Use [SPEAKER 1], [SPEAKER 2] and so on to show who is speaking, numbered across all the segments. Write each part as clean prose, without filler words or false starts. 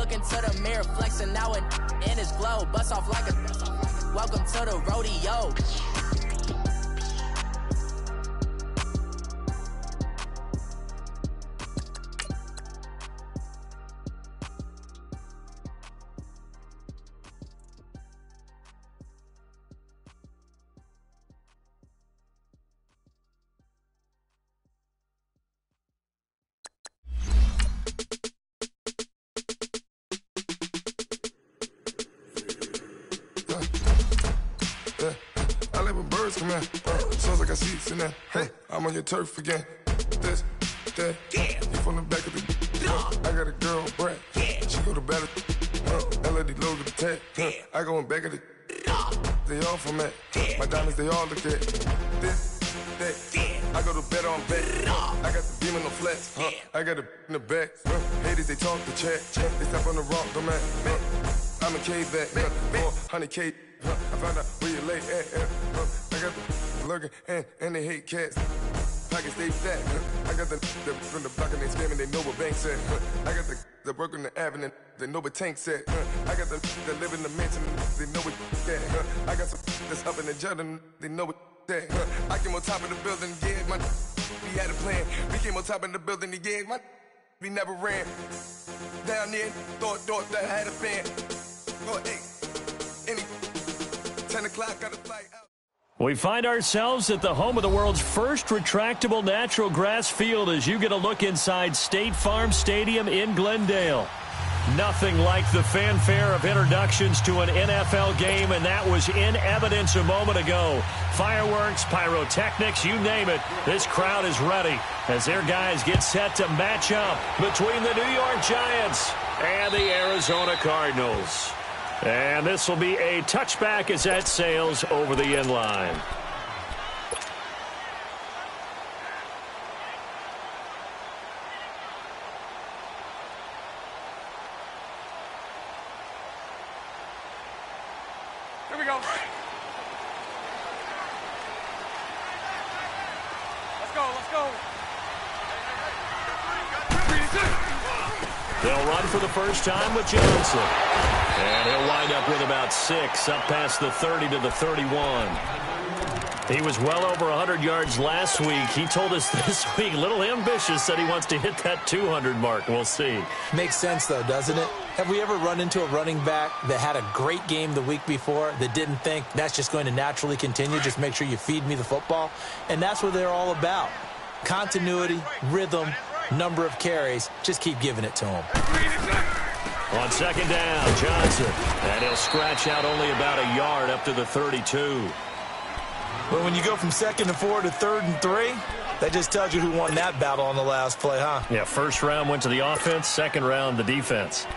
[SPEAKER 1] Look into the mirror, flexing now and in his glow. Bust off like a welcome to the rodeo.
[SPEAKER 2] Sounds like I see it in there. Hey, I'm on your turf again. This, that, yeah. You from the back of the. I got a girl, Brad. Yeah. She go to battle. LED logo the tag. Yeah. I go in back of the. They all from that. Yeah. My diamonds, they all look at. This, that. Yeah. I go to bed on bed. I got the beam in the flats. I got it in the back. Haters, they talk the chat. They step on the rock, don't man. I'm a K-back. 400K. I found out where you lay at. I got the lurking and they hate cats. Pockets stay fat. I got the from the block and they screaming, they know what banks at. I got the work on the avenue, they know what tanks at. I got the that live in the mansion, they know what that. I got some that's up in the Jordan, they know what that. I came on top of the building, yeah, my we had a plan. We came on top of the building, yeah, my we never ran. Down there, thought that I had a fan. Oh, hey, any 10 o'clock, got a flight out.
[SPEAKER 3] We find ourselves at the home of the world's first retractable natural grass field as you get a look inside State Farm Stadium in Glendale. Nothing like the fanfare of introductions to an NFL game, and that was in evidence a moment ago. Fireworks, pyrotechnics, you name it. This crowd is ready as their guys get set to match up between the New York Giants and the Arizona Cardinals. And this will be a touchback as that sails over the end line.
[SPEAKER 4] Here we go. Let's go, let's go.
[SPEAKER 3] They'll run for the first time with Johnson. And he'll wind up with about 6, up past the 30 to the 31. He was well over 100 yards last week. He told us this week, a little ambitious, that he wants to hit that 200 mark. We'll see.
[SPEAKER 5] Makes sense, though, doesn't it? Have we ever run into a running back that had a great game the week before that didn't think that's just going to naturally continue? Just make sure you feed me the football. And that's what they're all about. Continuity, rhythm, number of carries. Just keep giving it to him.
[SPEAKER 3] On second down, Johnson. And he'll scratch out only about a yard up to the 32.
[SPEAKER 5] Well, when you go from 2nd and 4 to 3rd and 3, that just tells you who won that battle on the last play, huh?
[SPEAKER 3] Yeah, first round went to the offense, second round the defense.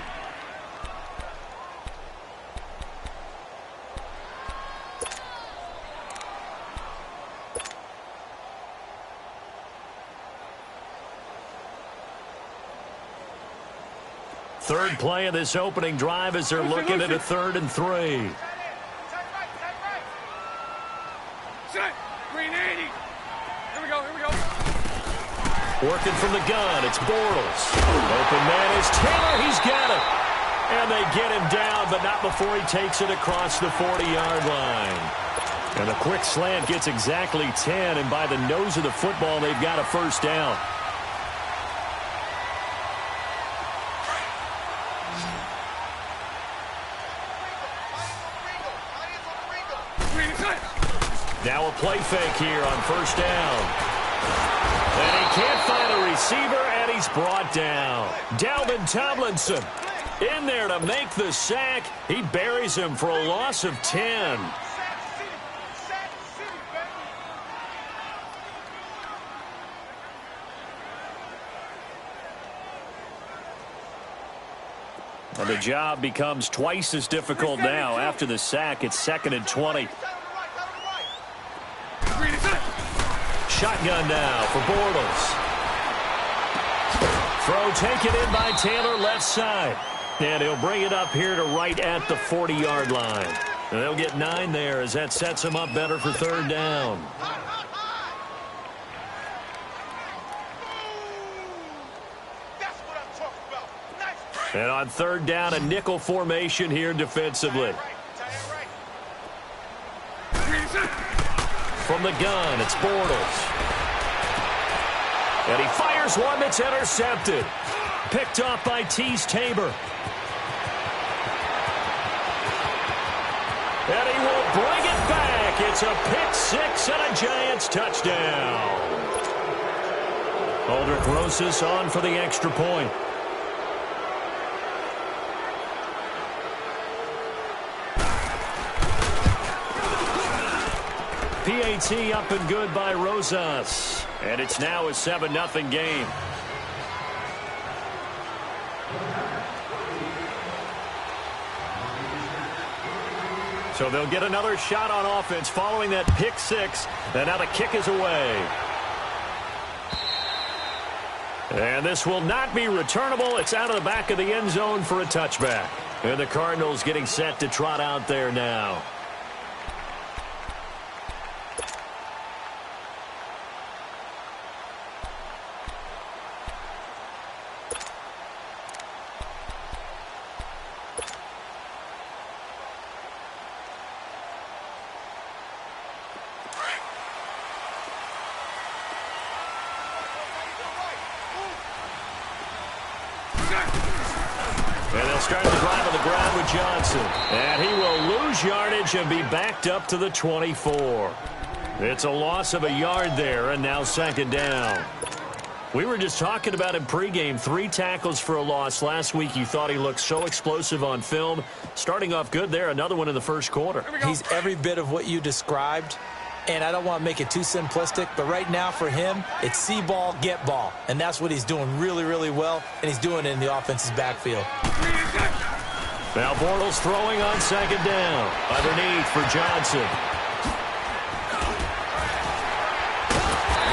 [SPEAKER 3] Third play of this opening drive as they're looking at a 3rd and 3.
[SPEAKER 4] Green 80. Here we go, here we go.
[SPEAKER 3] Working from the gun, it's Bortles. Open man is Taylor, he's got it. And they get him down, but not before he takes it across the 40-yard line. And a quick slant gets exactly 10, and by the nose of the football, they've got a first down. Now a play fake here on first down. And he can't find a receiver, and he's brought down. Dalvin Tomlinson in there to make the sack. He buries him for a loss of 10. And the job becomes twice as difficult now. After the sack, it's 2nd and 20. Shotgun now for Bortles. Throw taken in by Taylor, left side. And he'll bring it up here to right at the 40-yard line. And they'll get 9 there as that sets him up better for 3rd down. And on third down, a nickel formation here defensively. From the gun, it's Bortles. And he fires one that's intercepted. Picked off by Tease Tabor. And he will bring it back. It's a pick six and a Giants touchdown. Aldrich Rosas on for the extra point. PAT up and good by Rosas. And it's now a 7-0 game. So they'll get another shot on offense following that pick six. And now the kick is away. And this will not be returnable. It's out of the back of the end zone for a touchback. And the Cardinals getting set to trot out there now. And they'll start the drive on the ground with Johnson. And he will lose yardage and be backed up to the 24. It's a loss of a yard there, and now second down. We were just talking about him pregame. 3 tackles for a loss. Last week you thought he looked so explosive on film. Starting off good there, another one in the first quarter.
[SPEAKER 5] He's every bit of what you described. And I don't want to make it too simplistic, but right now for him, it's see ball, get ball. And that's what he's doing really, really well, and he's doing it in the offense's backfield.
[SPEAKER 3] Now Bortles throwing on second down. Underneath for Johnson.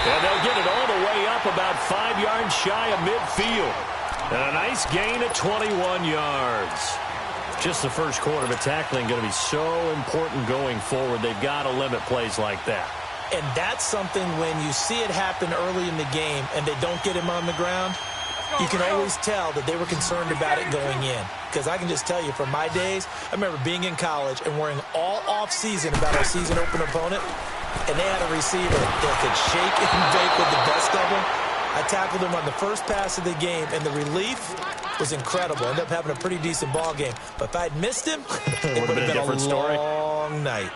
[SPEAKER 3] And they'll get it all the way up about 5 yards shy of midfield. And a nice gain at 21 yards. Just the first quarter, but tackling going to be so important going forward. They've got to limit plays like that.
[SPEAKER 5] And that's something when you see it happen early in the game and they don't get him on the ground, you can always tell that they were concerned about it going in. Because I can just tell you from my days, I remember being in college and worrying all off-season about our season opener opponent, and they had a receiver that could shake and bake with the best of them. I tackled him on the first pass of the game, and the relief was incredible. Ended up having a pretty decent ball game. But if I'd missed him, it would have been a
[SPEAKER 3] different story.
[SPEAKER 5] Long night.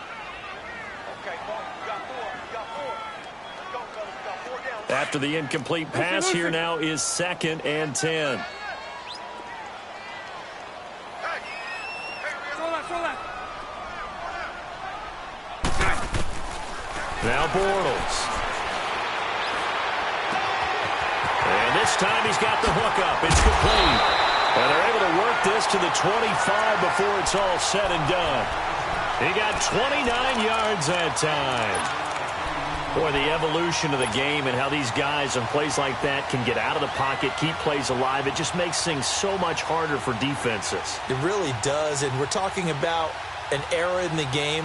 [SPEAKER 3] After the incomplete pass, here now is 2nd and 10. Now Bortles. And this time he's got the hook up. It's complete. And they're able to work this to the 25 before it's all said and done. He got 29 yards that time. Boy, the evolution of the game and how these guys on plays like that can get out of the pocket, keep plays alive, it just makes things so much harder for defenses.
[SPEAKER 5] It really does, and we're talking about an era in the game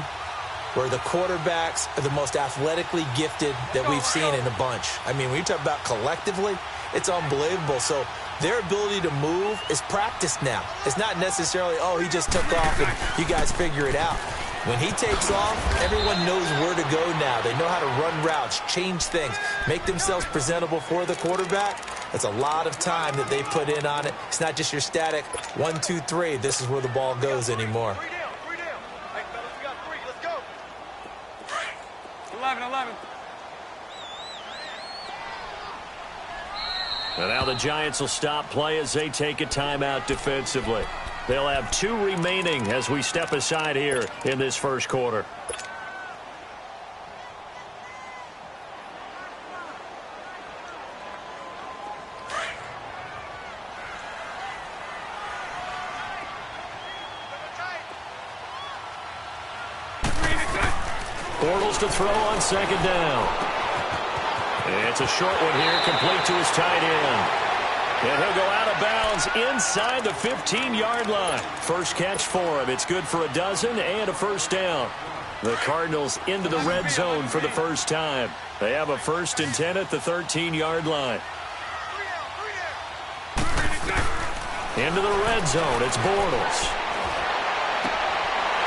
[SPEAKER 5] where the quarterbacks are the most athletically gifted that we've seen in a bunch. I mean, when you talk about collectively, it's unbelievable. So their ability to move is practiced now. It's not necessarily, oh, he just took off and you guys figure it out. When he takes off, everyone knows where to go now. They know how to run routes, change things, make themselves presentable for the quarterback. That's a lot of time that they put in on it. It's not just your static 1, 2, 3. This is where the ball goes anymore.
[SPEAKER 4] 11.
[SPEAKER 3] And now the Giants will stop play as they take a timeout defensively. They'll have 2 remaining as we step aside here in this first quarter. Bortles to throw on second down. It's a short one here, complete to his tight end. And he'll go out of bounds inside the 15-yard line. First catch for him. It's good for a dozen and a first down. The Cardinals into the red zone for the first time. They have a 1st and 10 at the 13-yard line. Into the red zone. It's Bortles.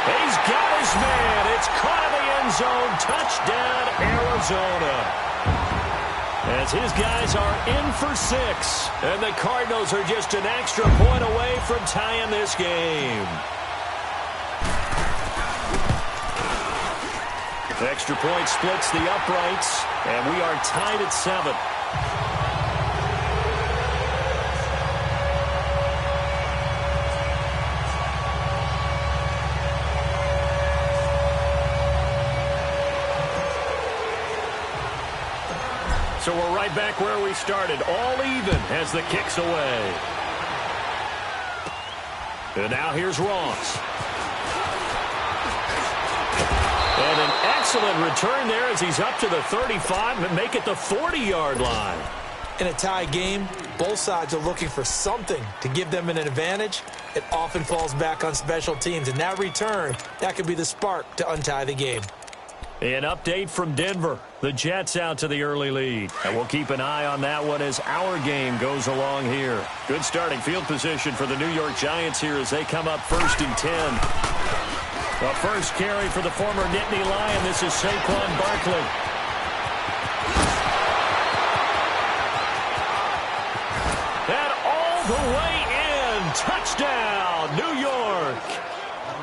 [SPEAKER 3] He's got his man. It's caught in the end zone. Touchdown, Arizona. As his guys are in for 6. And the Cardinals are just an extra point away from tying this game. Extra point splits the uprights. And we are tied at 7. So we're right back where we started, all even as the kick's away. And now here's Ross. And an excellent return there as he's up to the 35 and make it the 40-yard line.
[SPEAKER 5] In a tie game, both sides are looking for something to give them an advantage. It often falls back on special teams, and that return, that could be the spark to untie the game.
[SPEAKER 3] An update from Denver. The Jets out to the early lead. And we'll keep an eye on that one as our game goes along here. Good starting field position for the New York Giants here as they come up 1st and 10. The first carry for the former Nittany Lion. This is Saquon Barkley. And all the way in. Touchdown, New York.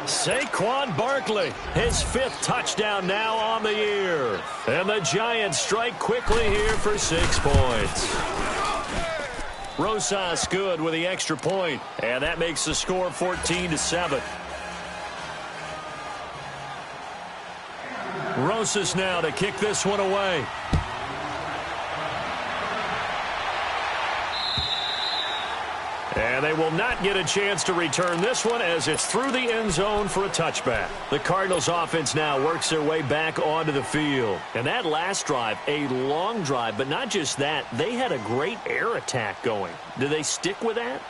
[SPEAKER 3] Saquon Barkley, his 5th touchdown now on the year. And the Giants strike quickly here for 6 points. Rosas good with the extra point, and that makes the score 14-7. Rosas now to kick this one away. And they will not get a chance to return this one as it's through the end zone for a touchback. The Cardinals offense now works their way back onto the field. And that last drive, a long drive, but not just that, they had a great air attack going. Do they stick with that?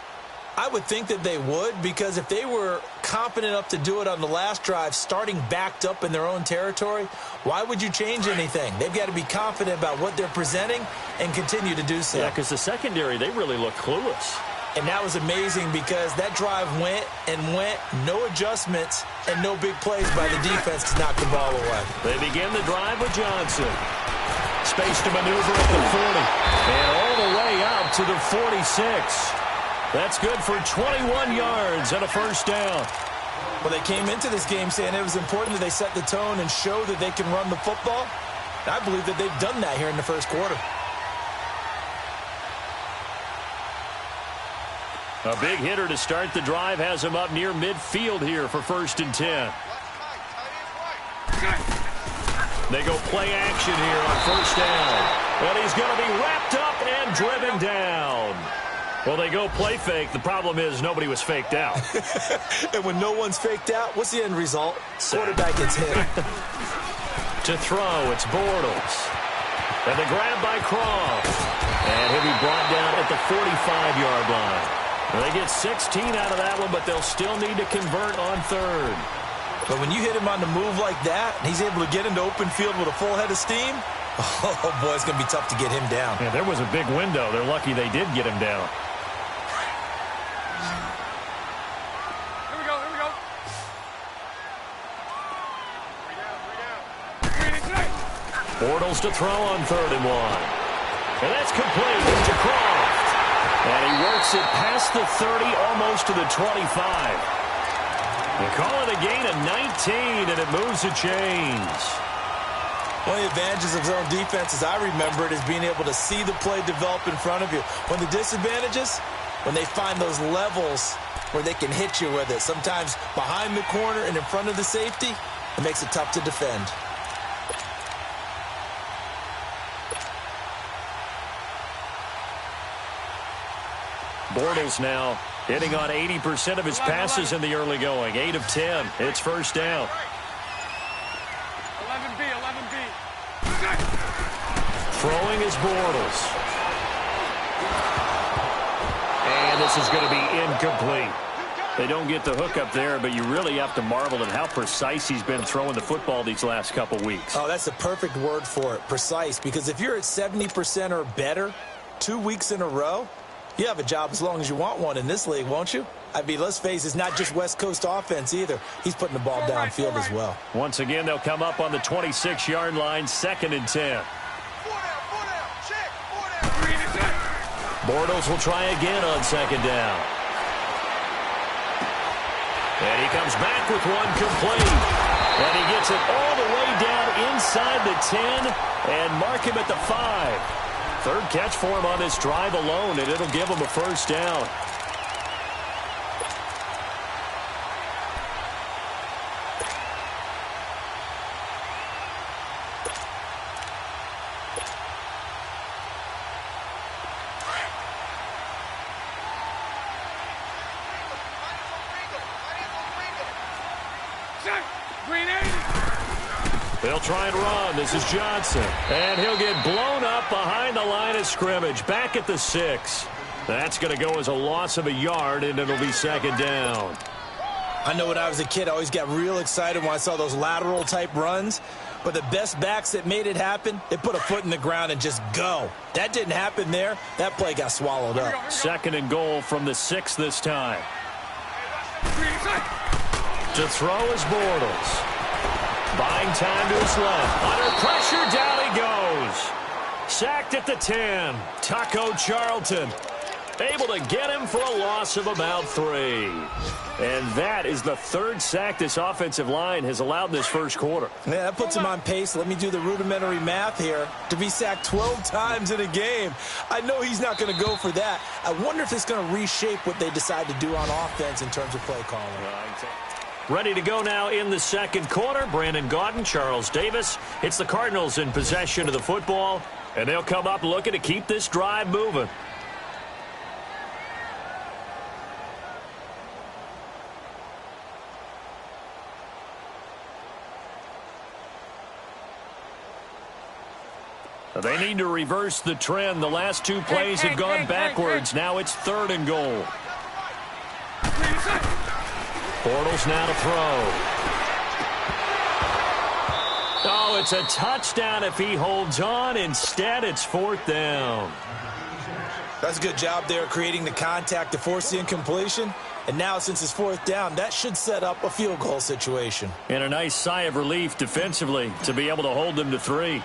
[SPEAKER 5] I would think that they would, because if they were confident enough to do it on the last drive, starting backed up in their own territory, why would you change anything? They've got to be confident about what they're presenting and continue to do so.
[SPEAKER 3] Yeah, because the secondary, they really look clueless.
[SPEAKER 5] And that was amazing because that drive went and went, no adjustments, and no big plays by the defense to knock the ball away.
[SPEAKER 3] They begin the drive with Johnson. Space to maneuver at the 40. And all the way up to the 46. That's good for 21 yards and a first down.
[SPEAKER 5] Well, they came into this game saying it was important that they set the tone and show that they can run the football. I believe that they've done that here in the first quarter.
[SPEAKER 3] A big hitter to start the drive has him up near midfield here for 1st and 10. They go play action here on 1st down. And he's going to be wrapped up and driven down. Well, they go play fake. The problem is nobody was faked out.
[SPEAKER 5] And when no one's faked out, what's the end result? Quarterback gets hit.
[SPEAKER 3] To throw, it's Bortles. And the grab by Croft. And he'll be brought down at the 45-yard line. Well, they get 16 out of that one, but they'll still need to convert on 3rd.
[SPEAKER 5] But when you hit him on the move like that, and he's able to get into open field with a full head of steam, oh, boy, it's going to be tough to get him down.
[SPEAKER 3] Yeah, there was a big window. They're lucky they did get him down.
[SPEAKER 4] Here we go, here we go.
[SPEAKER 3] Bortles to throw on 3rd and 1. And that's complete to Croft. And he works it past the 30, almost to the 25. They call it a gain of 19, and it moves the chains.
[SPEAKER 5] One of the advantages of zone defense, as I remember it, is being able to see the play develop in front of you. One of the disadvantages, when they find those levels where they can hit you with it, sometimes behind the corner and in front of the safety, it makes it tough to defend.
[SPEAKER 3] Bortles now hitting on 80% of his passes in the early going. 8 of 10. It's 1st down.
[SPEAKER 4] 11B, 11B.
[SPEAKER 3] Throwing is Bortles. And this is going to be incomplete. They don't get the hook up there, but you really have to marvel at how precise he's been throwing the football these last couple weeks.
[SPEAKER 5] Oh, that's the perfect word for it, precise. Because if you're at 70% or better 2 weeks in a row, You have a job as long as you want one in this league, won't you? I mean, let's face it, it's not just West Coast offense either. He's putting the ball downfield as well.
[SPEAKER 3] Once again, they'll come up on the 26-yard line, 2nd and 10. Bortles will try again on 2nd down. And he comes back with one complete. And he gets it all the way down inside the 10 and mark him at the 5. 3rd catch for him on this drive alone, and it'll give him a 1st down. They'll try and run. This is Johnson. And he'll get blown up behind the line of scrimmage. Back at the 6. That's going to go as a loss of a yard, and it'll be 2nd down.
[SPEAKER 5] I know when I was a kid, I always got real excited when I saw those lateral-type runs. But the best backs that made it happen, they put a foot in the ground and just go. That didn't happen there. That play got swallowed up.
[SPEAKER 3] 2nd and goal from the 6 this time. To throw is Bortles. Buying time to his left. Under pressure, down he goes. Sacked at the 10. Taco Charlton able to get him for a loss of about 3. And that is the 3rd sack this offensive line has allowed in this 1st quarter.
[SPEAKER 5] Yeah, that puts him on pace. Let me do the rudimentary math here. To be sacked 12 times in a game. I know he's not going to go for that. I wonder if it's going to reshape what they decide to do on offense in terms of play calling.
[SPEAKER 3] Ready to go now in the 2nd quarter. Brandon Gaudin, Charles Davis. It's the Cardinals in possession of the football, and they'll come up looking to keep this drive moving. They need to reverse the trend. The last 2 plays have gone backwards. Now it's 3rd and goal. Bortles now to throw. Oh, it's a touchdown if he holds on. Instead, it's 4th down.
[SPEAKER 5] That's a good job there creating the contact to force the incompletion. And now, since it's 4th down, that should set up a field goal situation.
[SPEAKER 3] And a nice sigh of relief defensively to be able to hold them to 3.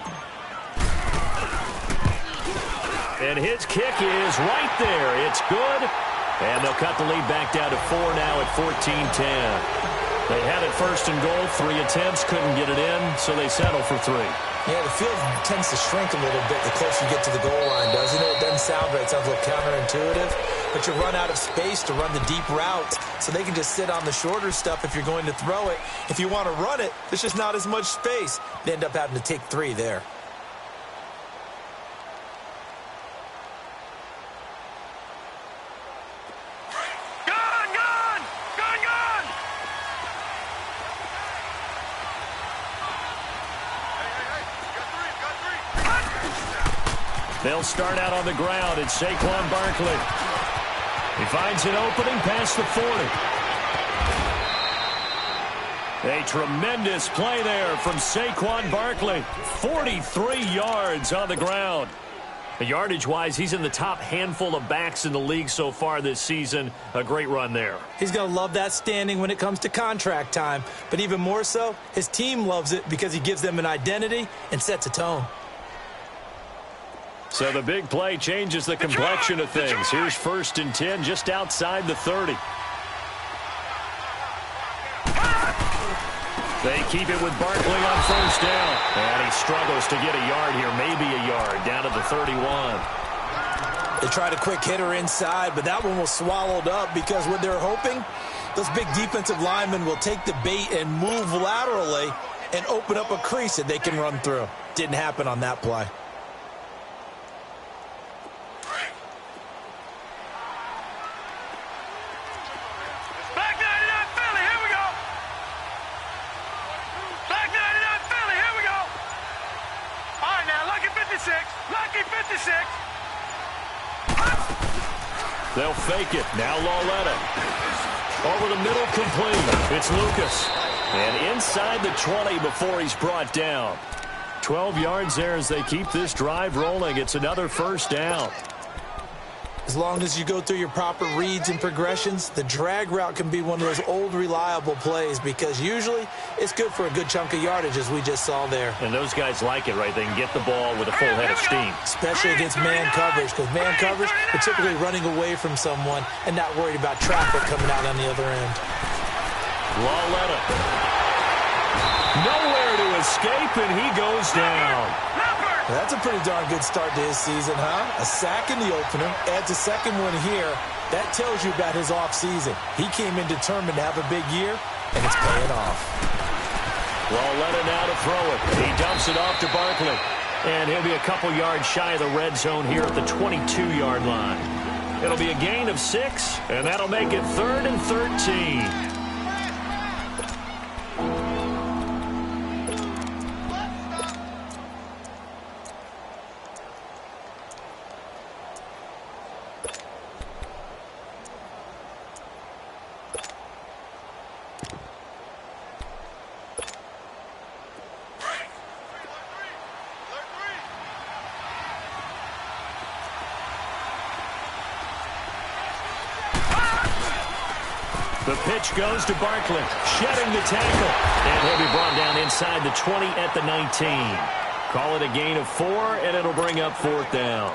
[SPEAKER 3] And his kick is right there. It's good. And they'll cut the lead back down to 4 now at 14-10. They had it 1st and goal. 3 attempts, couldn't get it in, so they settle for 3.
[SPEAKER 5] Yeah, the field tends to shrink a little bit the closer you get to the goal line, doesn't it? It doesn't sound right. It sounds a little counterintuitive. But you run out of space to run the deep routes, so they can just sit on the shorter stuff if you're going to throw it. If you want to run it, there's just not as much space. They end up having to take 3 there.
[SPEAKER 3] They'll start out on the ground. It's Saquon Barkley. He finds an opening past the 40. A tremendous play there from Saquon Barkley. 43 yards on the ground. Yardage-wise, he's in the top handful of backs in the league so far this season. A great run there.
[SPEAKER 5] He's going to love that standing when it comes to contract time. But even more so, his team loves it because he gives them an identity and sets a tone.
[SPEAKER 3] So the big play changes the complexion of things. Here's 1st and 10 just outside the 30. They keep it with Barkley on 1st down. And he struggles to get a yard here, maybe a yard, down to the 31.
[SPEAKER 5] They tried a quick hitter inside, but that one was swallowed up because what they're hoping, those big defensive linemen will take the bait and move laterally and open up a crease that they can run through. Didn't happen on that play.
[SPEAKER 4] Lucky 56.
[SPEAKER 3] They'll fake it. Now Lauletta. Over the middle, complete. It's Lucas. And inside the 20 before he's brought down. 12 yards there as they keep this drive rolling. It's another 1st down.
[SPEAKER 5] As long as you go through your proper reads and progressions, the drag route can be one of those old reliable plays because usually it's good for a good chunk of yardage, as we just saw there.
[SPEAKER 3] And those guys like it, right? They can get the ball with a full head of steam.
[SPEAKER 5] Especially against man coverage, because man coverage, they're typically running away from someone and not worried about traffic coming out on the other end.
[SPEAKER 3] Lauletta. Nowhere to escape, and he goes down.
[SPEAKER 5] That's a pretty darn good start to his season, huh? A sack in the opener, adds a second one here. That tells you about his offseason. He came in determined to have a big year, and it's paying off.
[SPEAKER 3] Lauletta now to throw it. He dumps it off to Barkley. And he'll be a couple yards shy of the red zone here at the 22-yard line. It'll be a gain of 6, and that'll make it 3rd and 13. The pitch goes to Barkley, shedding the tackle, and he'll be brought down inside the 20 at the 19. Call it a gain of 4, and it'll bring up 4th down.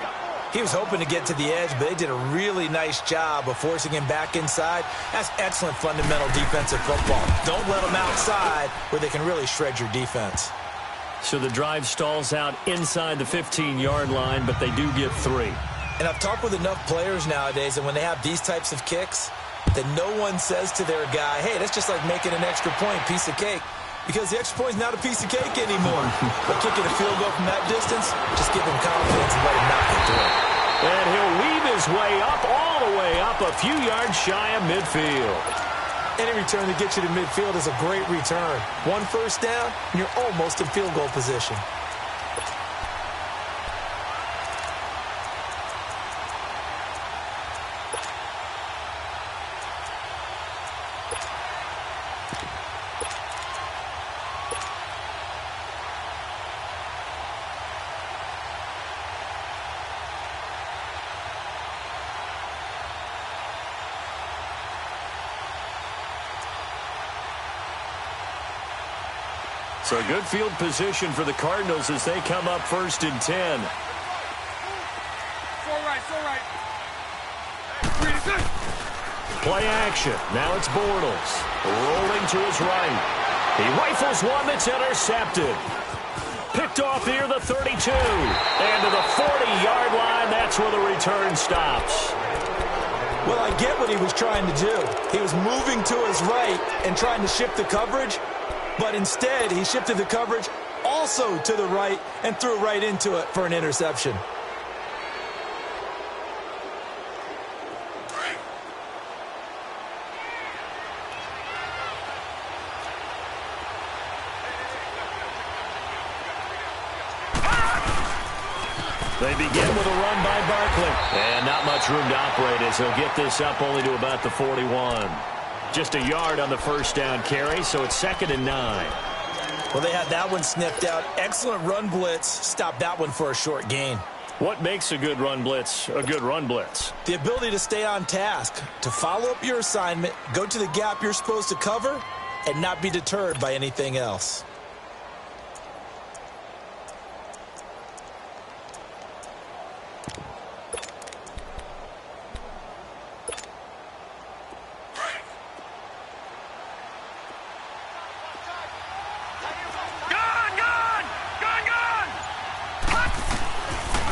[SPEAKER 5] He was hoping to get to the edge, but they did a really nice job of forcing him back inside. That's excellent fundamental defensive football. Don't let them outside where they can really shred your defense.
[SPEAKER 3] So the drive stalls out inside the 15-yard line, but they do get 3.
[SPEAKER 5] And I've talked with enough players nowadays, and when they have these types of kicks, that no one says to their guy, hey, that's just like making an extra point, piece of cake. Because the extra point is not a piece of cake anymore. But kicking a field goal from that distance, just give him confidence and let him knock it through.
[SPEAKER 3] And he'll weave his way up, all the way up, a few yards shy of midfield.
[SPEAKER 5] Any return that gets you to midfield is a great return. 1 first down, and you're almost in field goal position.
[SPEAKER 3] So good field position for the Cardinals as they come up 1st and 10. Play action. Now it's Bortles. Rolling to his right. He rifles one that's intercepted. Picked off near the 32. And to the 40-yard line, that's where the return stops.
[SPEAKER 5] Well, I get what he was trying to do. He was moving to his right and trying to shift the coverage. But instead, he shifted the coverage also to the right and threw right into it for an interception.
[SPEAKER 3] They begin with a run by Barkley. And not much room to operate as he'll get this up only to about the 41. Just a yard on the first down carry, so it's 2nd and 9.
[SPEAKER 5] Well, they had that one sniffed out. Excellent run blitz. Stopped that one for a short gain.
[SPEAKER 3] What makes a good run blitz a good run blitz?
[SPEAKER 5] The ability to stay on task, to follow up your assignment, go to the gap you're supposed to cover, and not be deterred by anything else.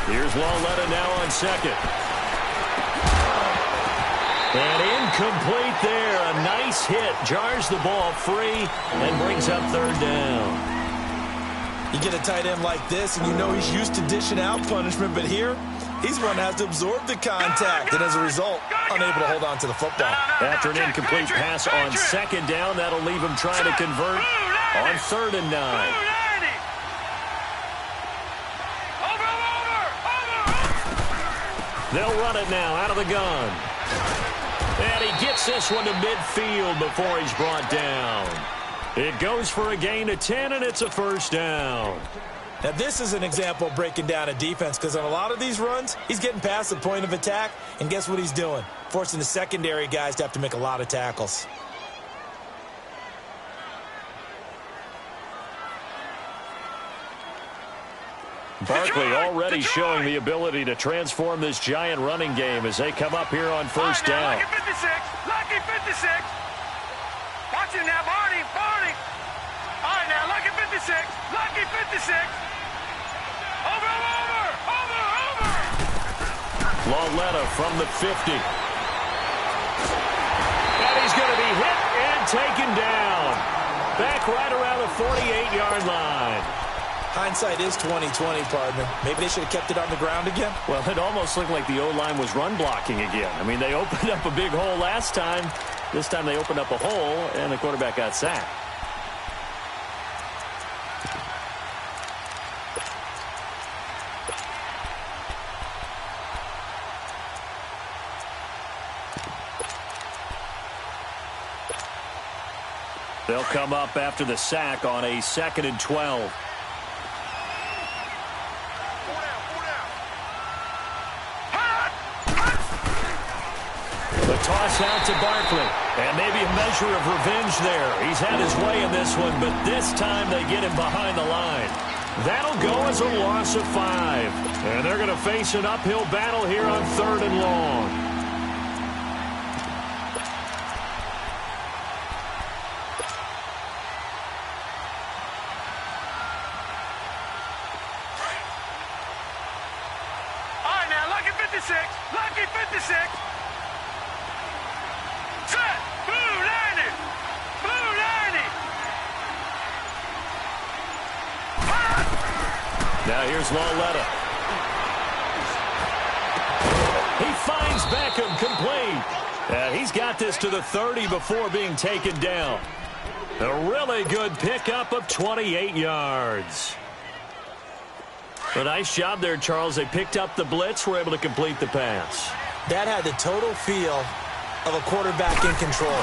[SPEAKER 3] Here's Lauletta now on 2nd. And incomplete there. A nice hit. Jars the ball free and brings up 3rd down.
[SPEAKER 5] You get a tight end like this, and you know he's used to dishing out punishment, but here, he's one that has to absorb the contact, and as a result, unable to hold on to the football.
[SPEAKER 3] After an incomplete pass on 2nd down, that'll leave him trying to convert on 3rd and 9. They'll run it now out of the gun. And he gets this one to midfield before he's brought down. It goes for a gain of 10, and it's a 1st down.
[SPEAKER 5] Now, this is an example of breaking down a defense because on a lot of these runs, he's getting past the point of attack, and guess what he's doing? Forcing the secondary guys to have to make a lot of tackles.
[SPEAKER 3] Barkley already showing the ability to transform this giant running game as they come up here on first down.
[SPEAKER 4] Lucky 56. Lucky 56. Watch it now, Barney. Barney. All right, now, Lucky 56. Lucky 56. Over.
[SPEAKER 3] Lauletta from the 50. And he's going to be hit and taken down. Back right around the 48-yard line.
[SPEAKER 5] Hindsight is 20/20, partner. Maybe they should have kept it on the ground again.
[SPEAKER 3] Well, it almost looked like the O-line was run blocking again. I mean, they opened up a big hole last time. This time they opened up a hole, and the quarterback got sacked. They'll come up after the sack on a 2nd and 12. The toss out to Barkley. And maybe a measure of revenge there. He's had his way in this one, but this time they get him behind the line. That'll go as a loss of 5. And they're going to face an uphill battle here on 3rd and long.
[SPEAKER 4] Lucky 56. Set. Blue 90. Blue 90.
[SPEAKER 3] Now here's Lauletta. He finds Beckham complete. He's got this to the 30 before being taken down. A really good pickup of 28 yards. A nice job there, Charles. They picked up the blitz, were able to complete the pass.
[SPEAKER 5] That had the total feel of a quarterback in control.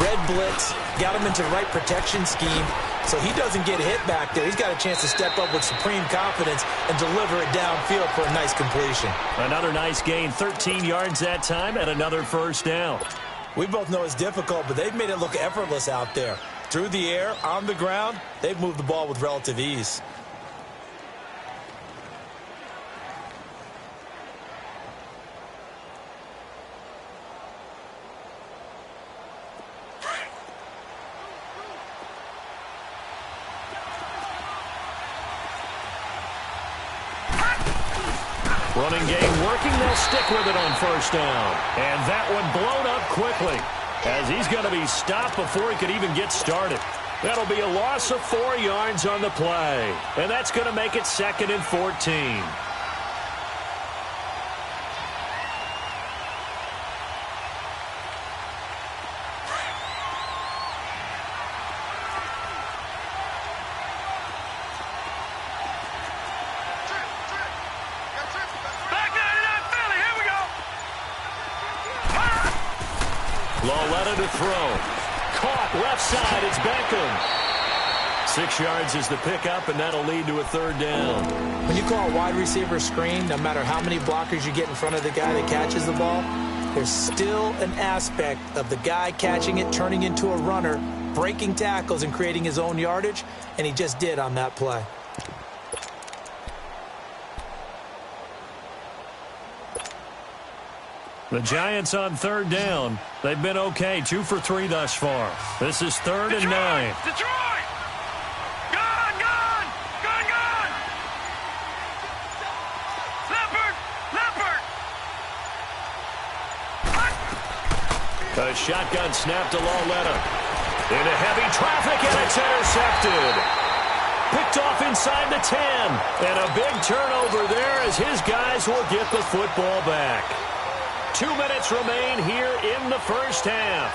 [SPEAKER 5] Red blitz, got him into the right protection scheme, so he doesn't get hit back there. He's got a chance to step up with supreme confidence and deliver it downfield for a nice completion.
[SPEAKER 3] Another nice gain, 13 yards that time, and another first down.
[SPEAKER 5] We both know it's difficult, but they've made it look effortless out there. Through the air, on the ground, they've moved the ball with relative ease.
[SPEAKER 3] Running game working, they'll stick with it on first down. And that one blown up quickly as he's going to be stopped before he could even get started. That'll be a loss of 4 yards on the play. And that's going to make it 2nd and 14. Lauletta to throw. Caught left side. It's Beckham. 6 yards is the pickup, and that'll lead to a 3rd down.
[SPEAKER 5] When you call a wide receiver screen, no matter how many blockers you get in front of the guy that catches the ball, there's still an aspect of the guy catching it, turning into a runner, breaking tackles and creating his own yardage, and he just did on that play.
[SPEAKER 3] The Giants on 3rd down. They've been okay, 2 for 3 thus far. This is 3rd and 9.
[SPEAKER 4] Detroit! Gone! Leopard!
[SPEAKER 3] A shotgun snap to Lauletta. Into heavy traffic, and it's intercepted. Picked off inside the 10. And a big turnover there as his guys will get the football back. 2 minutes remain here in the first half.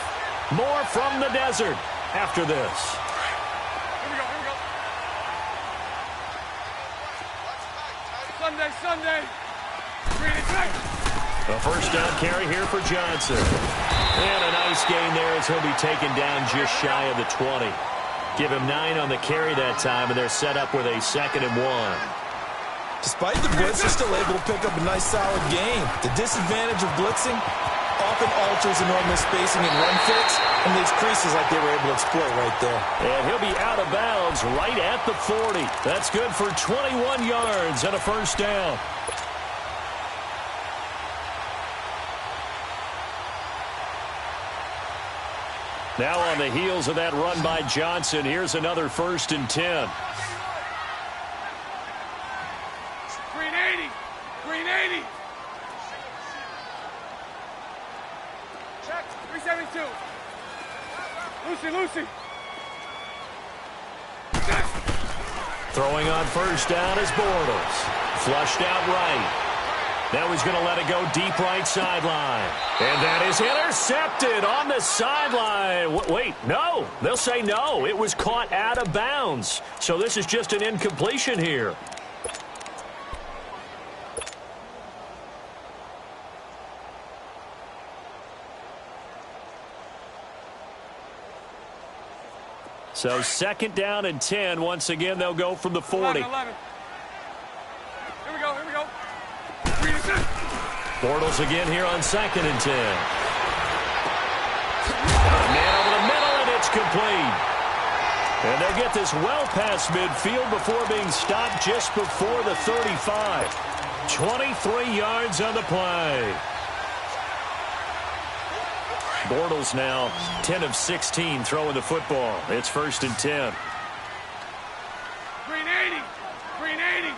[SPEAKER 3] More from the desert after this.
[SPEAKER 4] Here we go. Sunday.
[SPEAKER 3] A first down carry here for Johnson. And a nice gain there as he'll be taken down just shy of the 20. Give him 9 on the carry that time, and they're set up with a 2nd and 1.
[SPEAKER 5] Despite the blitz, they're still able to pick up a nice, solid game. The disadvantage of blitzing often alters the normal spacing and run fits and leaves creases like they were able to exploit right there.
[SPEAKER 3] And he'll be out of bounds right at the 40. That's good for 21 yards and a first down. Now on the heels of that run by Johnson, here's another 1st and 10.
[SPEAKER 4] Green 80. Green 80. Check. 372. Lucy.
[SPEAKER 3] Throwing on first down is Bortles. Flushed out right. Now he's going to let it go deep right sideline. And that is intercepted on the sideline. Wait, no. They'll say no. It was caught out of bounds. So this is just an incompletion here. So 2nd down and 10. Once again, they'll go from the 40.
[SPEAKER 4] 11. Here we go.
[SPEAKER 3] Bortles again here on 2nd and 10. Man over the middle, and it's complete. And they'll get this well past midfield before being stopped just before the 35. 23 yards on the play. Bortles now 10 of 16 throwing the football. It's 1st and 10.
[SPEAKER 4] Green 80. Green 80.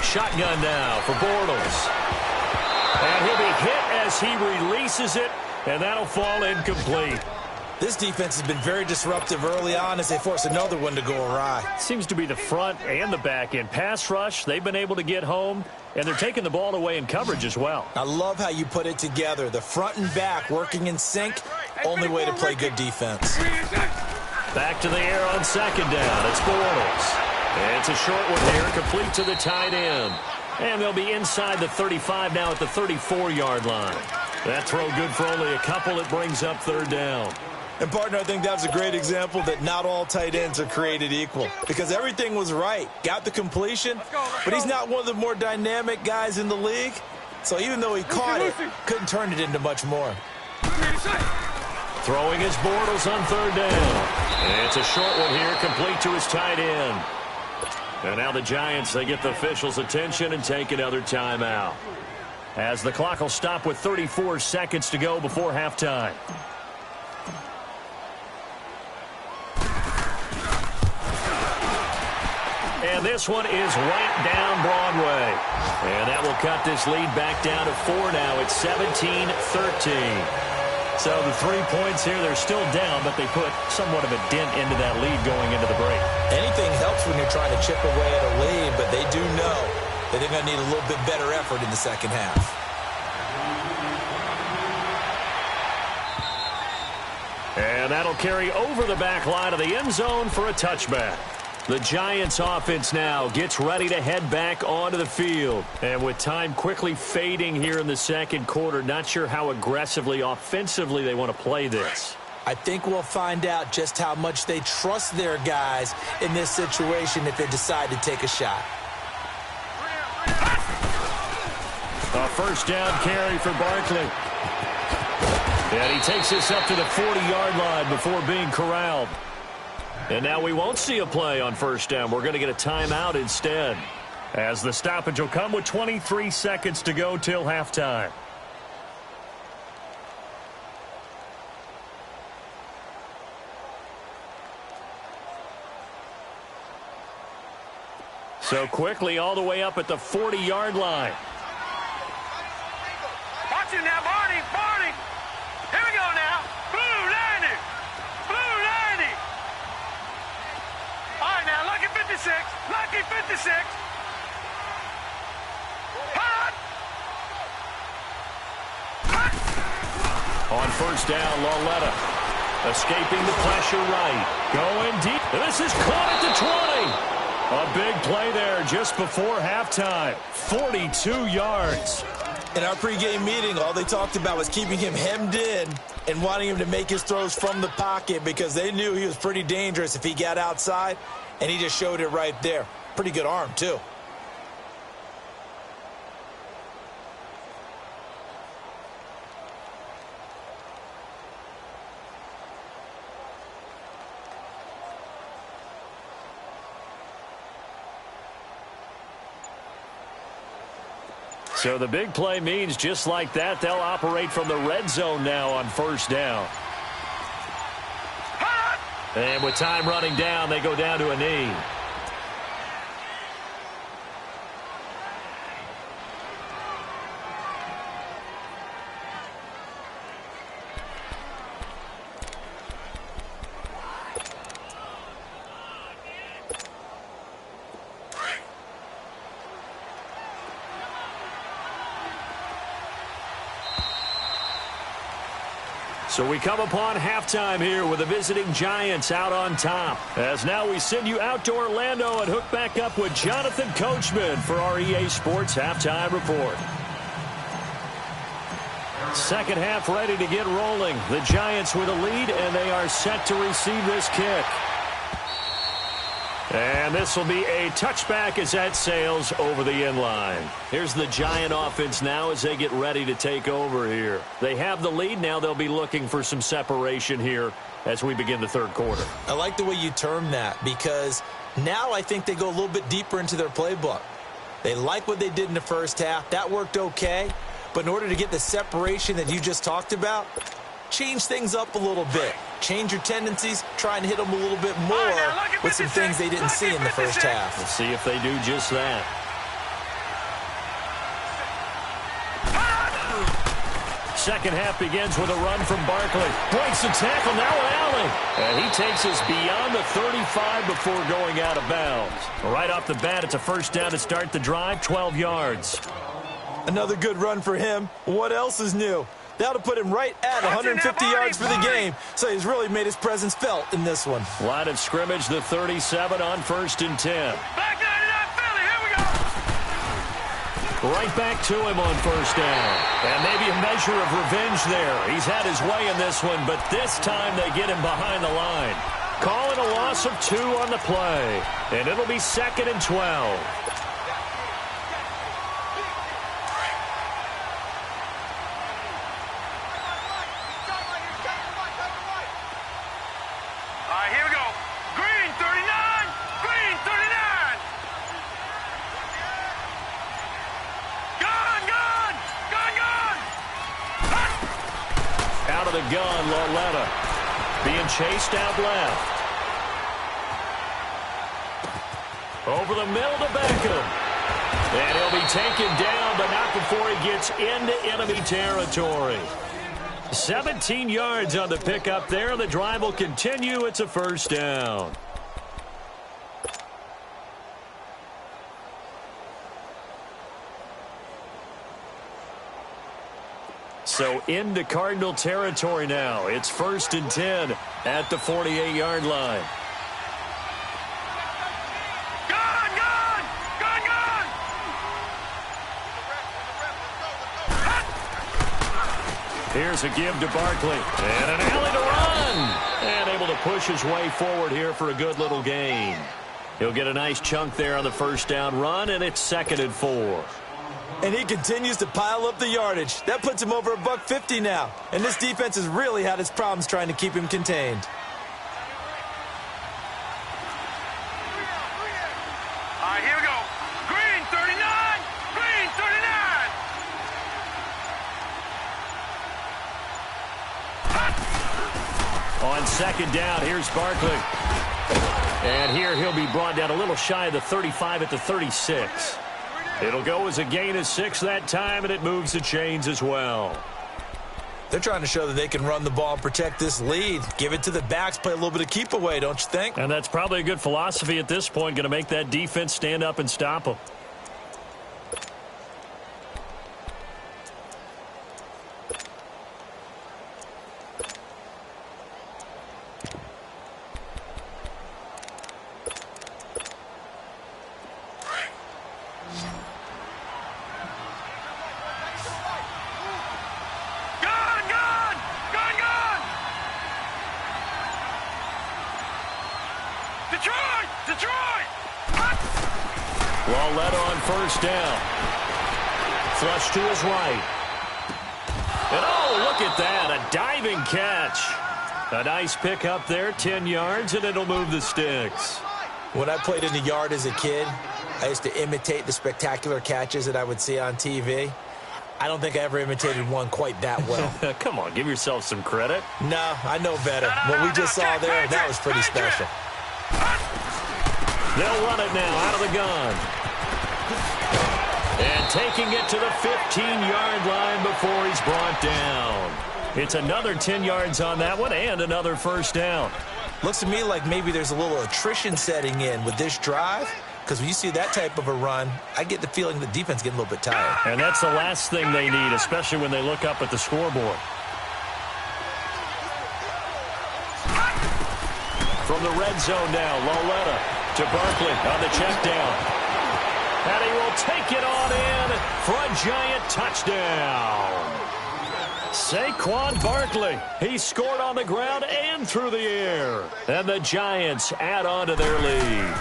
[SPEAKER 3] Shotgun now for Bortles. And he'll be hit as he releases it, and that'll fall incomplete.
[SPEAKER 5] This defense has been very disruptive early on as they force another one to go awry.
[SPEAKER 3] Seems to be the front and the back end. Pass rush, they've been able to get home, and they're taking the ball away in coverage as well.
[SPEAKER 5] I love how you put it together. The front and back working in sync, only way to play good defense.
[SPEAKER 3] Back to the air on 2nd down. It's Bortles. It's a short one here, complete to the tight end. And they'll be inside the 35 now at the 34-yard line. That throw good for only a couple. It brings up 3rd down.
[SPEAKER 5] And, partner, I think that's a great example that not all tight ends are created equal. Because everything was right. Got the completion, but he's not one of the more dynamic guys in the league. So even though he caught it, couldn't turn it into much more.
[SPEAKER 3] Throwing his Bortles on 3rd down. And it's a short one here, complete to his tight end. And now the Giants, they get the officials' attention and take another timeout. As the clock will stop with 34 seconds to go before halftime. And this one is right down Broadway. And that will cut this lead back down to 4 now. It's 17-13. So the 3 points here, they're still down, but they put somewhat of a dent into that lead going into the break.
[SPEAKER 5] Anything helps when you're trying to chip away at a lead, but they do know that they're going to need a little bit better effort in the second half.
[SPEAKER 3] And that'll carry over the back line of the end zone for a touchback. The Giants offense now gets ready to head back onto the field. And with time quickly fading here in the 2nd quarter, not sure how aggressively, offensively they want to play this.
[SPEAKER 5] I think we'll find out just how much they trust their guys in this situation if they decide to take a shot.
[SPEAKER 3] A 1st down carry for Barkley. And he takes this up to the 40-yard line before being corralled. And now we won't see a play on 1st down. We're going to get a timeout instead, as the stoppage will come with 23 seconds to go till halftime. So quickly all the way up at the 40-yard line.
[SPEAKER 4] Watch it now, Barney. Here we go now. Blue 90. Blue 90. All right, now, lucky 56. Lucky 56. Hot.
[SPEAKER 3] On 1st down, Lauletta escaping the pressure right. Going deep. This is caught at the 20. A big play there just before halftime. 42 yards.
[SPEAKER 5] In our pregame meeting, all they talked about was keeping him hemmed in and wanting him to make his throws from the pocket because they knew he was pretty dangerous if he got outside, and he just showed it right there. Pretty good arm, too.
[SPEAKER 3] So the big play means just like that, they'll operate from the red zone now on first down. And with time running down, they go down to a knee. So we come upon halftime here with the visiting Giants out on top. As now we send you out to Orlando and hook back up with Jonathan Coachman for our EA Sports Halftime Report. Second half ready to get rolling. The Giants with a lead, and they are set to receive this kick. And this will be a touchback as that sails over the end line. Here's the Giant offense now as they get ready to take over here. They have the lead. Now they'll be looking for some separation here as we begin the third quarter.
[SPEAKER 5] I like the way you term that because now I think they go a little bit deeper into their playbook. They like what they did in the first half. That worked okay. But in order to get the separation that you just talked about, change things up a little bit. Change your tendencies, try and hit them a little bit more with some things they didn't see in the first half.
[SPEAKER 3] We'll see if they do just that. Second half begins with a run from Barkley. Breaks the tackle, now an alley. And he takes us beyond the 35 before going out of bounds. Right off the bat, it's a first down to start the drive, 12 yards.
[SPEAKER 5] Another good run for him. What else is new? That'll put him right at 150 yards for the game, so he's really made his presence felt in this one.
[SPEAKER 3] Line of scrimmage, the 37 on 1st and 10.
[SPEAKER 4] Back 99 Philly, here we go.
[SPEAKER 3] Right back to him on first down. And maybe a measure of revenge there. He's had his way in this one, but this time they get him behind the line. Calling a loss of 2 on the play. And it'll be 2nd and 12. Gun, Loletta being chased out left. Over the middle to Beckham. And he'll be taken down, but not before he gets into enemy territory. 17 yards on the pickup there. The drive will continue. It's a first down. So into Cardinal territory now. It's 1st and 10 at the 48-yard line.
[SPEAKER 4] Gun!
[SPEAKER 3] Here's a give to Barkley. And an alley to run. And able to push his way forward here for a good little gain. He'll get a nice chunk there on the first down run, and it's 2nd and 4.
[SPEAKER 5] And he continues to pile up the yardage. That puts him over $150 now. And this defense has really had its problems trying to keep him contained.
[SPEAKER 4] All right, here we go. Green 39. Green 39.
[SPEAKER 3] On 2nd down, here's Barkley. And here he'll be brought down a little shy of the 35 at the 36. It'll go as a gain of 6 that time, and it moves the chains as well.
[SPEAKER 5] They're trying to show that they can run the ball and protect this lead. Give it to the backs, play a little bit of keep away, don't you think?
[SPEAKER 3] And that's probably a good philosophy at this point, going to make that defense stand up and stop them. Lauletta on first down. Flush to his right. And oh, look at that, a diving catch. A nice pick up there, 10 yards, and it'll move the sticks.
[SPEAKER 5] When I played in the yard as a kid, I used to imitate the spectacular catches that I would see on TV. I don't think I ever imitated one quite that well.
[SPEAKER 3] Come on, give yourself some credit.
[SPEAKER 5] No, I know better. What we just saw there, that was pretty special.
[SPEAKER 3] They'll run it now out of the gun. And taking it to the 15-yard line before he's brought down. It's another 10 yards on that one and another first down.
[SPEAKER 5] Looks to me like maybe there's a little attrition setting in with this drive, because when you see that type of a run, I get the feeling the defense getting a little bit tired.
[SPEAKER 3] And that's the last thing they need, especially when they look up at the scoreboard. From the red zone now, Lauletta to Barkley on the check down. And he will take it on in for a giant touchdown. Saquon Barkley, he scored on the ground and through the air. And the Giants add on to their lead.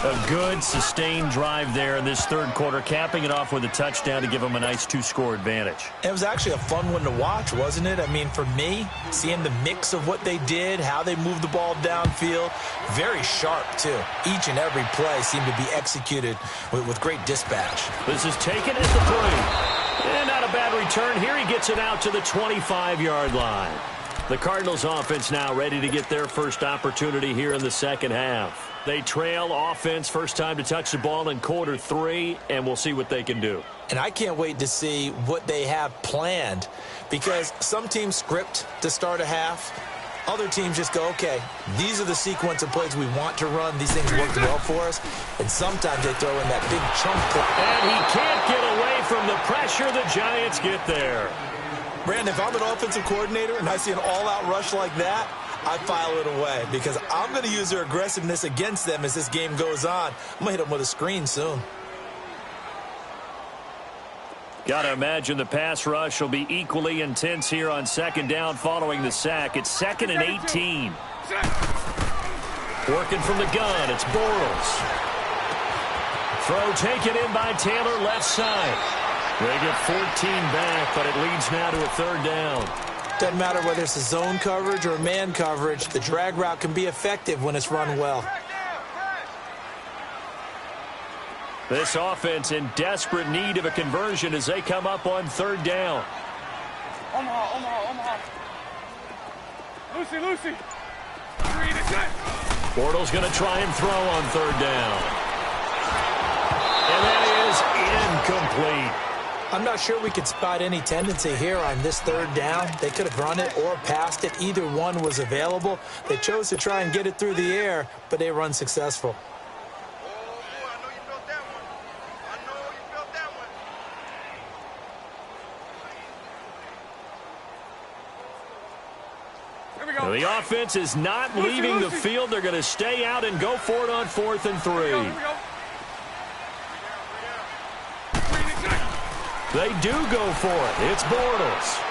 [SPEAKER 3] A good, sustained drive there in this third quarter, capping it off with a touchdown to give them a nice two-score advantage.
[SPEAKER 5] It was actually a fun one to watch, wasn't it? I mean, for me, seeing the mix of what they did, how they moved the ball downfield, very sharp, too. Each and every play seemed to be executed with great dispatch.
[SPEAKER 3] This is taken at the 3. And not a bad return here. He gets it out to the 25-yard line. The Cardinals offense now ready to get their first opportunity here in the second half. They trail offense, first time to touch the ball in quarter 3, and we'll see what they can do.
[SPEAKER 5] And I can't wait to see what they have planned, because some teams script to start a half. Other teams just go, okay, these are the sequence of plays we want to run. These things worked well for us. And sometimes they throw in that big chunk play.
[SPEAKER 3] And he can't get away from the pressure. The Giants get there.
[SPEAKER 5] Brandon, if I'm an offensive coordinator and I see an all-out rush like that, I file it away, because I'm going to use their aggressiveness against them as this game goes on. I'm going to hit them with a screen soon.
[SPEAKER 3] Got to imagine the pass rush will be equally intense here on second down following the sack. It's 2nd and 18. Working from the gun, it's Bortles. Throw taken in by Taylor, left side. They get 14 back, but it leads now to a third down.
[SPEAKER 5] Doesn't matter whether it's a zone coverage or a man coverage, the drag route can be effective when it's run well.
[SPEAKER 3] This offense in desperate need of a conversion as they come up on third down.
[SPEAKER 4] Omaha. Lucy.
[SPEAKER 3] Bortles going to try and throw on third down. And that is incomplete.
[SPEAKER 5] I'm not sure we could spot any tendency here on this third down. They could have run it or passed it. Either one was available. They chose to try and get it through the air, but they were unsuccessful.
[SPEAKER 3] The offense is not leaving the field. They're going to stay out and go for it on 4th and 3. They do go for it. It's Bortles.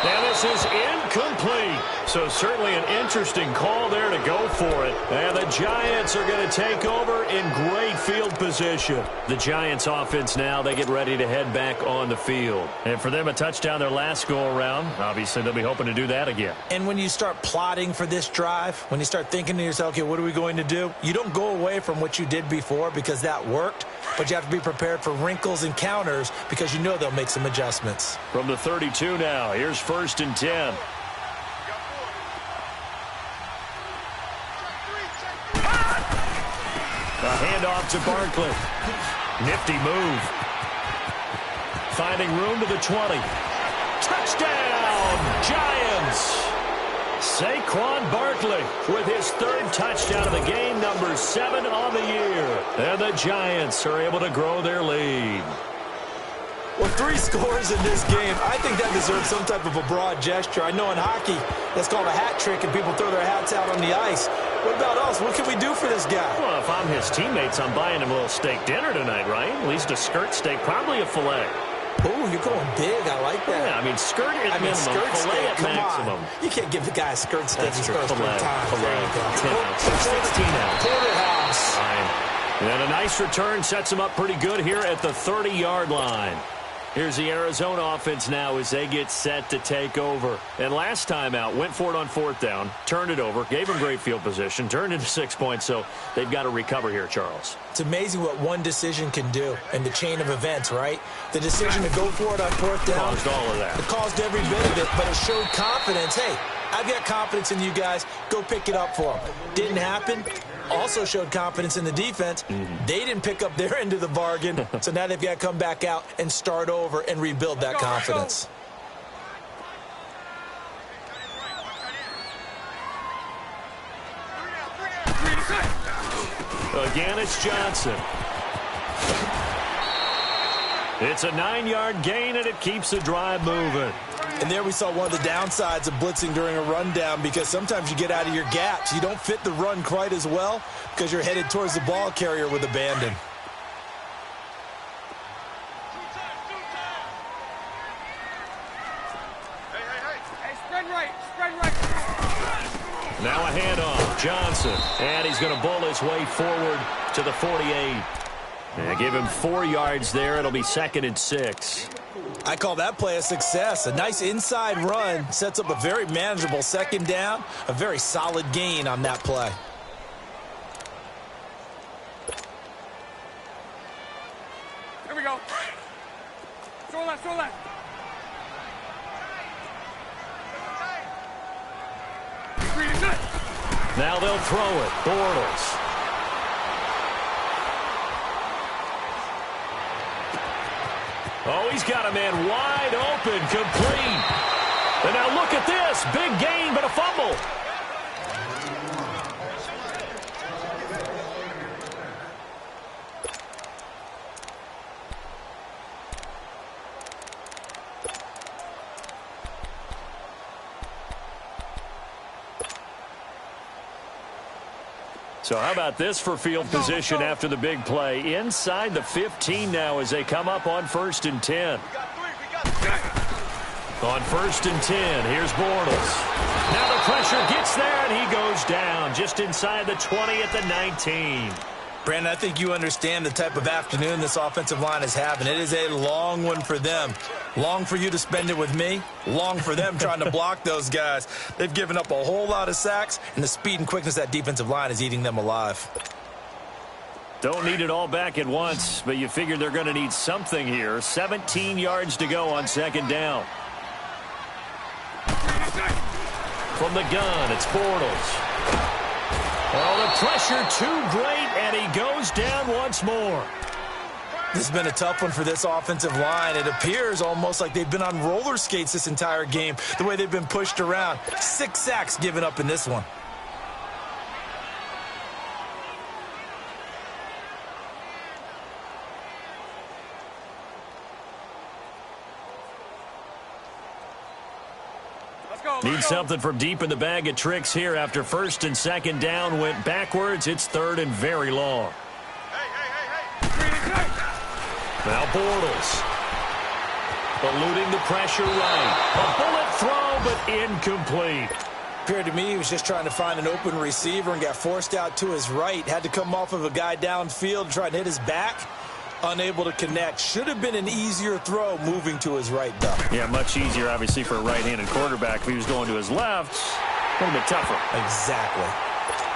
[SPEAKER 3] And this is incomplete. So certainly an interesting call there to go for it. And the Giants are going to take over in great field position. The Giants offense now, they get ready to head back on the field. And for them, a touchdown their last go-around. Obviously, they'll be hoping to do that again.
[SPEAKER 5] And when you start plotting for this drive, when you start thinking to yourself, okay, what are we going to do? You don't go away from what you did before because that worked. But you have to be prepared for wrinkles and counters because you know they'll make some adjustments.
[SPEAKER 3] From the 32 now, here's 1st and 10. A handoff to Barkley. Nifty move. Finding room to the 20. Touchdown, Giants! Saquon Barkley with his 3rd touchdown of the game, number 7 on the year. And the Giants are able to grow their lead.
[SPEAKER 5] Well, 3 scores in this game. I think that deserves some type of a broad gesture. I know in hockey, that's called a hat trick, and people throw their hats out on the ice. What about us? What can we do for this guy?
[SPEAKER 3] Well, if I'm his teammates, I'm buying him a little steak dinner tonight, right? At least a skirt steak, probably a filet.
[SPEAKER 5] Oh, you're going big. I like that.
[SPEAKER 3] Yeah, I mean, skirt at minimum,
[SPEAKER 5] skirt
[SPEAKER 3] filet
[SPEAKER 5] steak,
[SPEAKER 3] at
[SPEAKER 5] come
[SPEAKER 3] maximum.
[SPEAKER 5] on. You can't give the guy a skirt steak.
[SPEAKER 3] That's true.
[SPEAKER 5] Filet.
[SPEAKER 3] Filet. 10 ounces. 16 ounces.
[SPEAKER 5] Porterhouse.
[SPEAKER 3] Fine. And a nice return sets them up pretty good here at the 30-yard line. Here's the Arizona offense now as they get set to take over. And last time out, went for it on 4th down, turned it over, gave them great field position, turned into 6 points, so they've got to recover here, Charles.
[SPEAKER 5] It's amazing what one decision can do in the chain of events, right? The decision to go for it on 4th down.
[SPEAKER 3] Caused all of that.
[SPEAKER 5] It caused every bit of it, but it showed confidence. Hey, I've got confidence in you guys. Go pick it up for them. Didn't happen. Also showed confidence in the defense. They didn't pick up their end of the bargain, so now they've got to come back out and start over and rebuild that confidence.
[SPEAKER 3] Again, it's Johnson. It's a 9-yard gain, and it keeps the drive moving.
[SPEAKER 5] And there we saw one of the downsides of blitzing during a rundown, because sometimes you get out of your gaps. You don't fit the run quite as well because you're headed towards the ball carrier with abandon.
[SPEAKER 4] Hey, spread right, spread right.
[SPEAKER 3] Now a handoff, Johnson, and he's going to bull his way forward to the 48. And give him 4 yards there. It'll be 2nd and 6.
[SPEAKER 5] I call that play a success. A nice inside run sets up a very manageable 2nd down, a very solid gain on that play.
[SPEAKER 4] Here we go. Throw left, throw left. Green is good.
[SPEAKER 3] Now they'll throw it. Bortles. Oh, he's got a man wide open, complete. And now look at this. Big gain, but a fumble. So how about this for field position after the big play? Inside the 15 now as they come up on 1st and 10. On 1st and 10, here's Bortles. Now the pressure gets there, and he goes down just inside the 20 at the 19.
[SPEAKER 5] Brandon, I think you understand the type of afternoon this offensive line is having. It is a long one for them. Long for you to spend it with me. Long for them trying to block those guys. They've given up a whole lot of sacks, and the speed and quickness of that defensive line is eating them alive.
[SPEAKER 3] Don't need it all back at once, but you figure they're going to need something here. 17 yards to go on 2nd down. From the gun, it's Bortles. Oh, the pressure too great, and he goes down once more.
[SPEAKER 5] This has been a tough one for this offensive line. It appears almost like they've been on roller skates this entire game, the way they've been pushed around. 6 sacks given up in this one.
[SPEAKER 3] Need something from deep in the bag of tricks here after 1st and 2nd down went backwards. It's 3rd and very long. Now Bortles. Eluding the pressure right. A bullet throw, but incomplete.
[SPEAKER 5] Appeared to me he was just trying to find an open receiver and got forced out to his right. Had to come off of a guy downfield and try to hit his back. Unable to connect. Should have been an easier throw moving to his right, though.
[SPEAKER 3] Yeah, much easier, obviously, for a right-handed quarterback. If he was going to his left, a little bit tougher.
[SPEAKER 5] Exactly.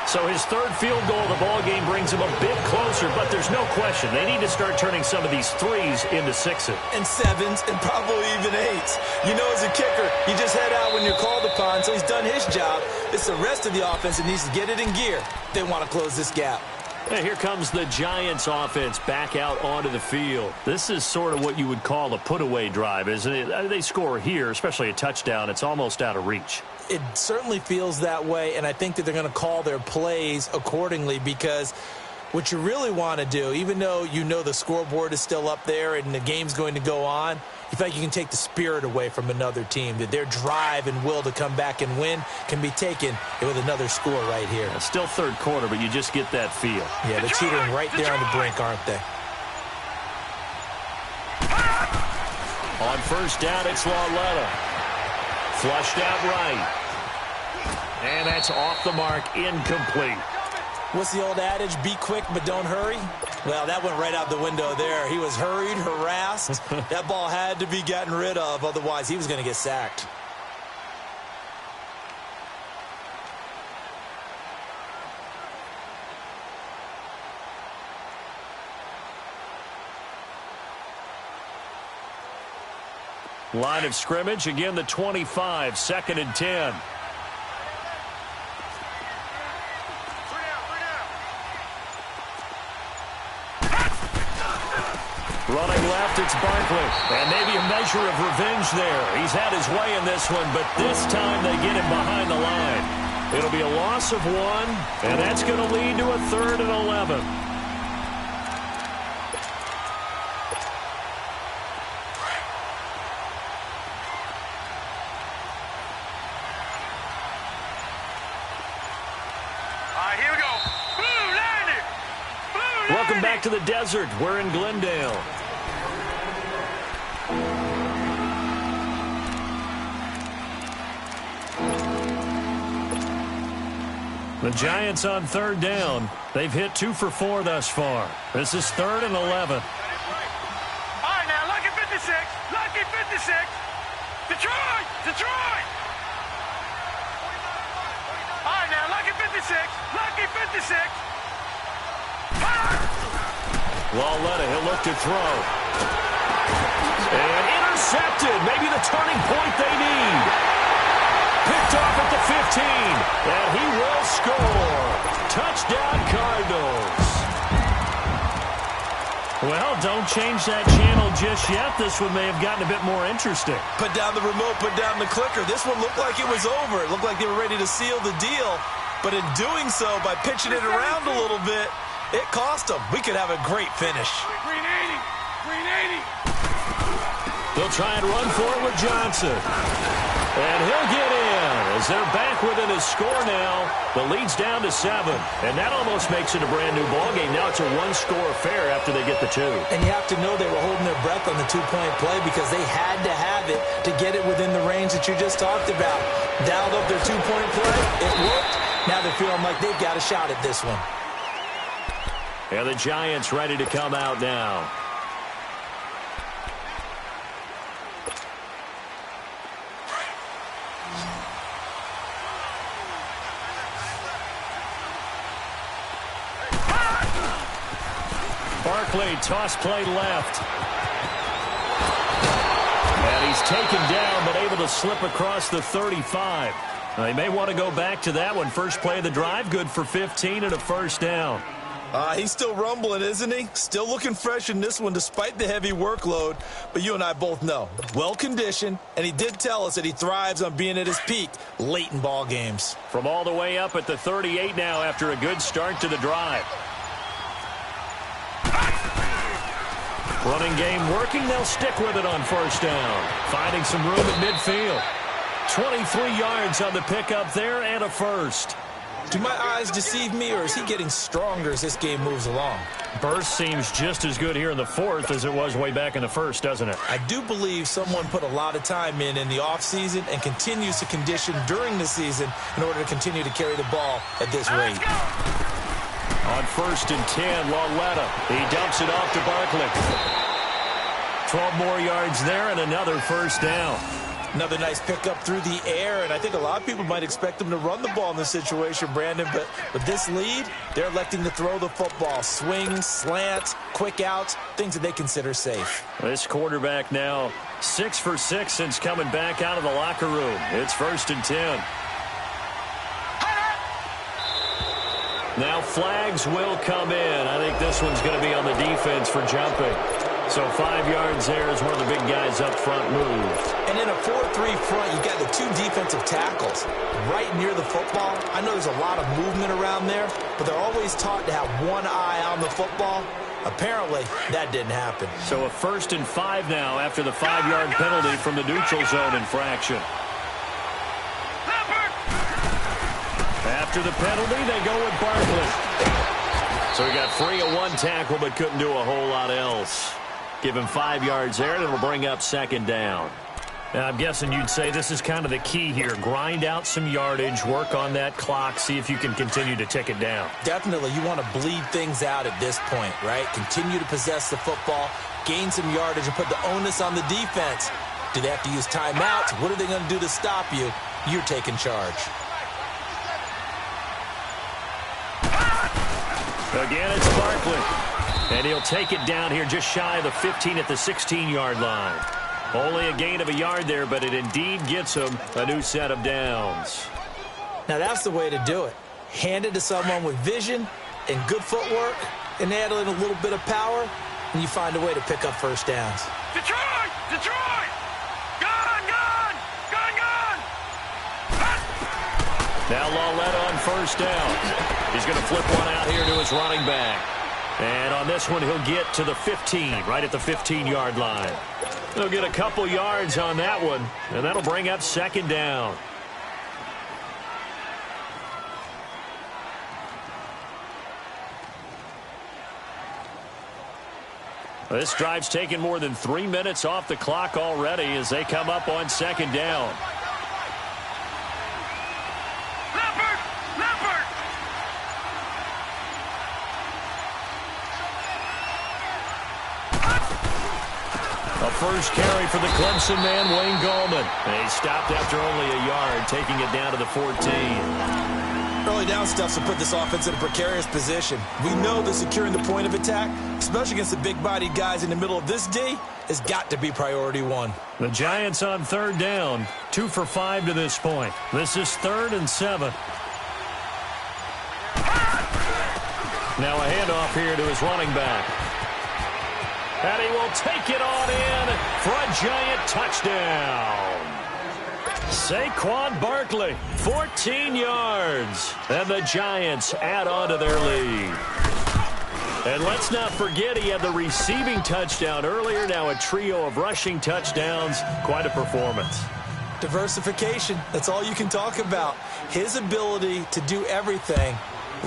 [SPEAKER 3] So his 3rd field goal of the ball game brings him a bit closer, but there's no question. They need to start turning some of these 3s into 6s.
[SPEAKER 5] And 7s, and probably even 8s. You know, as a kicker, you just head out when you're called upon, so he's done his job. It's the rest of the offense that needs to get it in gear. They want to close this gap.
[SPEAKER 3] And here comes the Giants offense back out onto the field. This is sort of what you would call a put-away drive, isn't it? They score here, especially a touchdown. It's almost out of reach.
[SPEAKER 5] It certainly feels that way, and I think that they're going to call their plays accordingly, because what you really want to do, even though you know the scoreboard is still up there and the game's going to go on, you feel like you can take the spirit away from another team, that their drive and will to come back and win can be taken with another score right here.
[SPEAKER 3] It's still 3rd quarter, but you just get that feel.
[SPEAKER 5] Yeah, they're teetering right there on the brink, aren't they?
[SPEAKER 3] On 1st down, it's Lauletta. Flushed out right. And that's off the mark, incomplete.
[SPEAKER 5] What's the old adage? Be quick, but don't hurry. Well, that went right out the window there. He was hurried, harassed. That ball had to be gotten rid of, otherwise he was going to get sacked.
[SPEAKER 3] Line of scrimmage, again the 25, 2nd and 10. Running left, it's Barkley. And maybe a measure of revenge there. He's had his way in this one, but this time they get him behind the line. It'll be a loss of 1, and that's going to lead to a 3rd and 11. Welcome back to the desert. We're in Glendale. The Giants on 3rd down. They've hit 2 for 4 thus far. This is 3rd and 11.
[SPEAKER 4] All right, now, lucky 56. Lucky 56. Detroit! Detroit! All right, now, lucky 56. Lucky 56.
[SPEAKER 3] Lauletta, he'll look to throw. And intercepted. Maybe the turning point they need. Picked off at the 15. And he will score. Touchdown, Cardinals. Well, don't change that channel just yet. This one may have gotten a bit more interesting.
[SPEAKER 5] Put down the remote, put down the clicker. This one looked like it was over. It looked like they were ready to seal the deal. But in doing so, by pitching it around a little bit, it cost them. We could have a great finish.
[SPEAKER 4] Green 80. Green 80.
[SPEAKER 3] They'll try and run for it with Johnson. And he'll get in as they're back within a score now. The lead's down to 7. And that almost makes it a brand new ballgame. Now it's a 1-score affair after they get the 2.
[SPEAKER 5] And you have to know they were holding their breath on the 2-point play because they had to have it to get it within the range that you just talked about. Dialed up their 2-point play. It worked. Now they're feeling like they've got a shot at this one.
[SPEAKER 3] And the Giants ready to come out now. Barkley, toss play left. And he's taken down, but able to slip across the 35. They may want to go back to that one. First play of the drive, good for 15 and a 1st down.
[SPEAKER 5] He's still rumbling, isn't he? Still looking fresh in this one despite the heavy workload. But you and I both know, well-conditioned, and he did tell us that he thrives on being at his peak late in ball games.
[SPEAKER 3] From all the way up at the 38 now after a good start to the drive. Running game working. They'll stick with it on 1st down. Finding some room at midfield. 23 yards on the pickup there and a 1st.
[SPEAKER 5] Do my eyes deceive me, or is he getting stronger as this game moves along?
[SPEAKER 3] Burst seems just as good here in the 4th as it was way back in the 1st, doesn't it?
[SPEAKER 5] I do believe someone put a lot of time in the offseason and continues to condition during the season in order to continue to carry the ball at this rate.
[SPEAKER 3] On 1st and 10, Lauletta. He dumps it off to Barkley. 12 more yards there and another 1st down.
[SPEAKER 5] Another nice pickup through the air, and I think a lot of people might expect them to run the ball in this situation, Brandon, but with this lead, they're electing to throw the football. Swings, slants, quick outs, things that they consider safe.
[SPEAKER 3] This quarterback now 6 for 6 since coming back out of the locker room. It's 1st and 10. Now flags will come in. I think this one's going to be on the defense for jumping. So 5 yards there as one of the big guys up front moved.
[SPEAKER 5] And in a 4-3 front, you got the 2 defensive tackles right near the football. I know there's a lot of movement around there, but they're always taught to have one eye on the football. Apparently, that didn't happen.
[SPEAKER 3] So a 1st and 5 now after the 5-yard penalty from the neutral zone infraction. After the penalty, they go with Barkley. So he got free of 1 tackle, but couldn't do a whole lot else. Give him 5 yards there, and it'll bring up 2nd down. Now, I'm guessing you'd say this is kind of the key here. Grind out some yardage, work on that clock, see if you can continue to tick it down.
[SPEAKER 5] Definitely, you want to bleed things out at this point, right? Continue to possess the football, gain some yardage, and put the onus on the defense. Do they have to use timeouts? What are they going to do to stop you? You're taking charge.
[SPEAKER 3] Again, it's Barkley. And he'll take it down here just shy of the 15 at the 16-yard line. Only a gain of a yard there, but it indeed gets him a new set of downs.
[SPEAKER 5] Now, that's the way to do it. Hand it to someone with vision and good footwork and add in a little bit of power, and you find a way to pick up first downs.
[SPEAKER 4] Detroit! Detroit! Gun! Gun! Gun! Gun!
[SPEAKER 3] Now Lawletta on first down. He's going to flip one out here to his running back. And on this one, he'll get to the 15, right at the 15-yard line. He'll get a couple yards on that one, and that'll bring up second down. This drive's taken more than 3 minutes off the clock already as they come up on second down. A first carry for the Clemson man, Wayne Gallman. And he stopped after only a yard, taking it down to the 14.
[SPEAKER 5] Early down stuff to put this offense in a precarious position. We know that securing the point of attack, especially against the big-bodied guys in the middle of this D, has got to be priority one.
[SPEAKER 3] The Giants on third down, 2 for 5 to this point. This is 3rd and 7. Now a handoff here to his running back. And he will take it on in for a Giant touchdown. Saquon Barkley, 14 yards. And the Giants add on to their lead. And let's not forget he had the receiving touchdown earlier. Now a trio of rushing touchdowns. Quite a performance.
[SPEAKER 5] Diversification, that's all you can talk about. His ability to do everything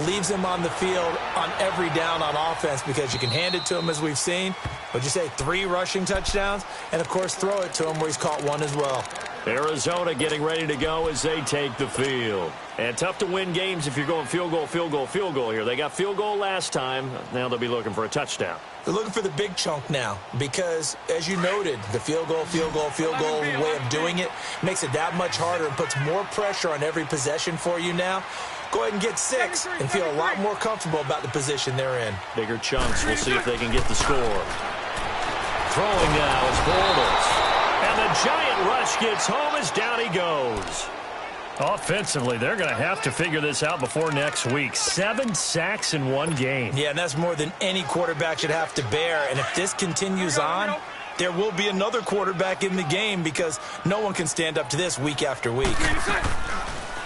[SPEAKER 5] leaves him on the field on every down on offense because you can hand it to him as we've seen. What'd you say, 3 rushing touchdowns? And, of course, throw it to him where he's caught 1 as well.
[SPEAKER 3] Arizona getting ready to go as they take the field. And tough to win games if you're going field goal, field goal, field goal here. They got field goal last time. Now they'll be looking for a touchdown.
[SPEAKER 5] They're looking for the big chunk now because, as you noted, the field goal way of doing it makes it that much harder and puts more pressure on every possession for you now. Go ahead and get 6 and feel a lot more comfortable about the position they're in.
[SPEAKER 3] Bigger chunks. We'll see if they can get the score. Throwing now is Bortles. And the Giant rush gets home as down he goes. Offensively, they're going to have to figure this out before next week. 7 sacks in 1 game.
[SPEAKER 5] Yeah, and that's more than any quarterback should have to bear. And if this continues on, there will be another quarterback in the game because no one can stand up to this week after week.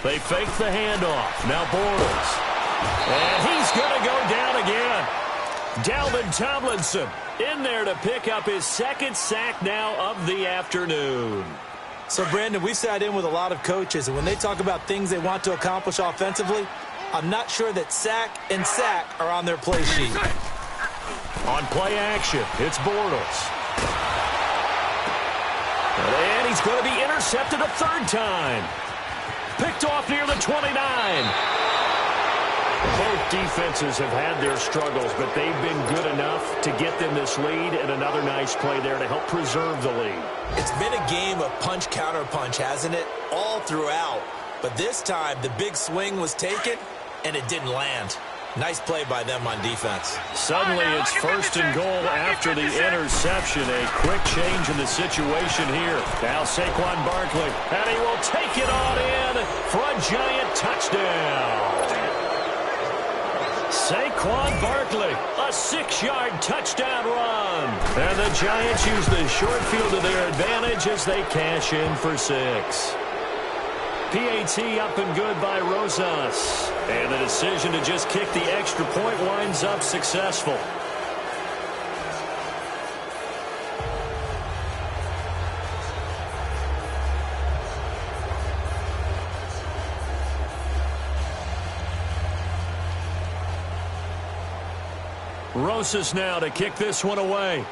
[SPEAKER 3] They fake the handoff. Now Bortles. And he's going to go down again. Dalvin Tomlinson in there to pick up his 2nd sack now of the afternoon.
[SPEAKER 5] So, Brandon, we've sat in with a lot of coaches, and when they talk about things they want to accomplish offensively, I'm not sure that sack and sack are on their play sheet.
[SPEAKER 3] On play action, it's Bortles. And he's going to be intercepted a 3rd time. Picked off near the 29. Both defenses have had their struggles, but they've been good enough to get them this lead, and another nice play there to help preserve the lead.
[SPEAKER 5] It's been a game of punch-counter-punch, hasn't it? All throughout. But this time, the big swing was taken, and it didn't land. Nice play by them on defense.
[SPEAKER 3] Suddenly, it's 1st and goal after the interception. A quick change in the situation here. Now Saquon Barkley, and he will take it on in for a Giant touchdown. Saquon Barkley, a 6-yard touchdown run. And the Giants use the short field to their advantage as they cash in for 6. PAT up and good by Rosas. And the decision to just kick the extra point winds up successful. Rosas now to kick this one away.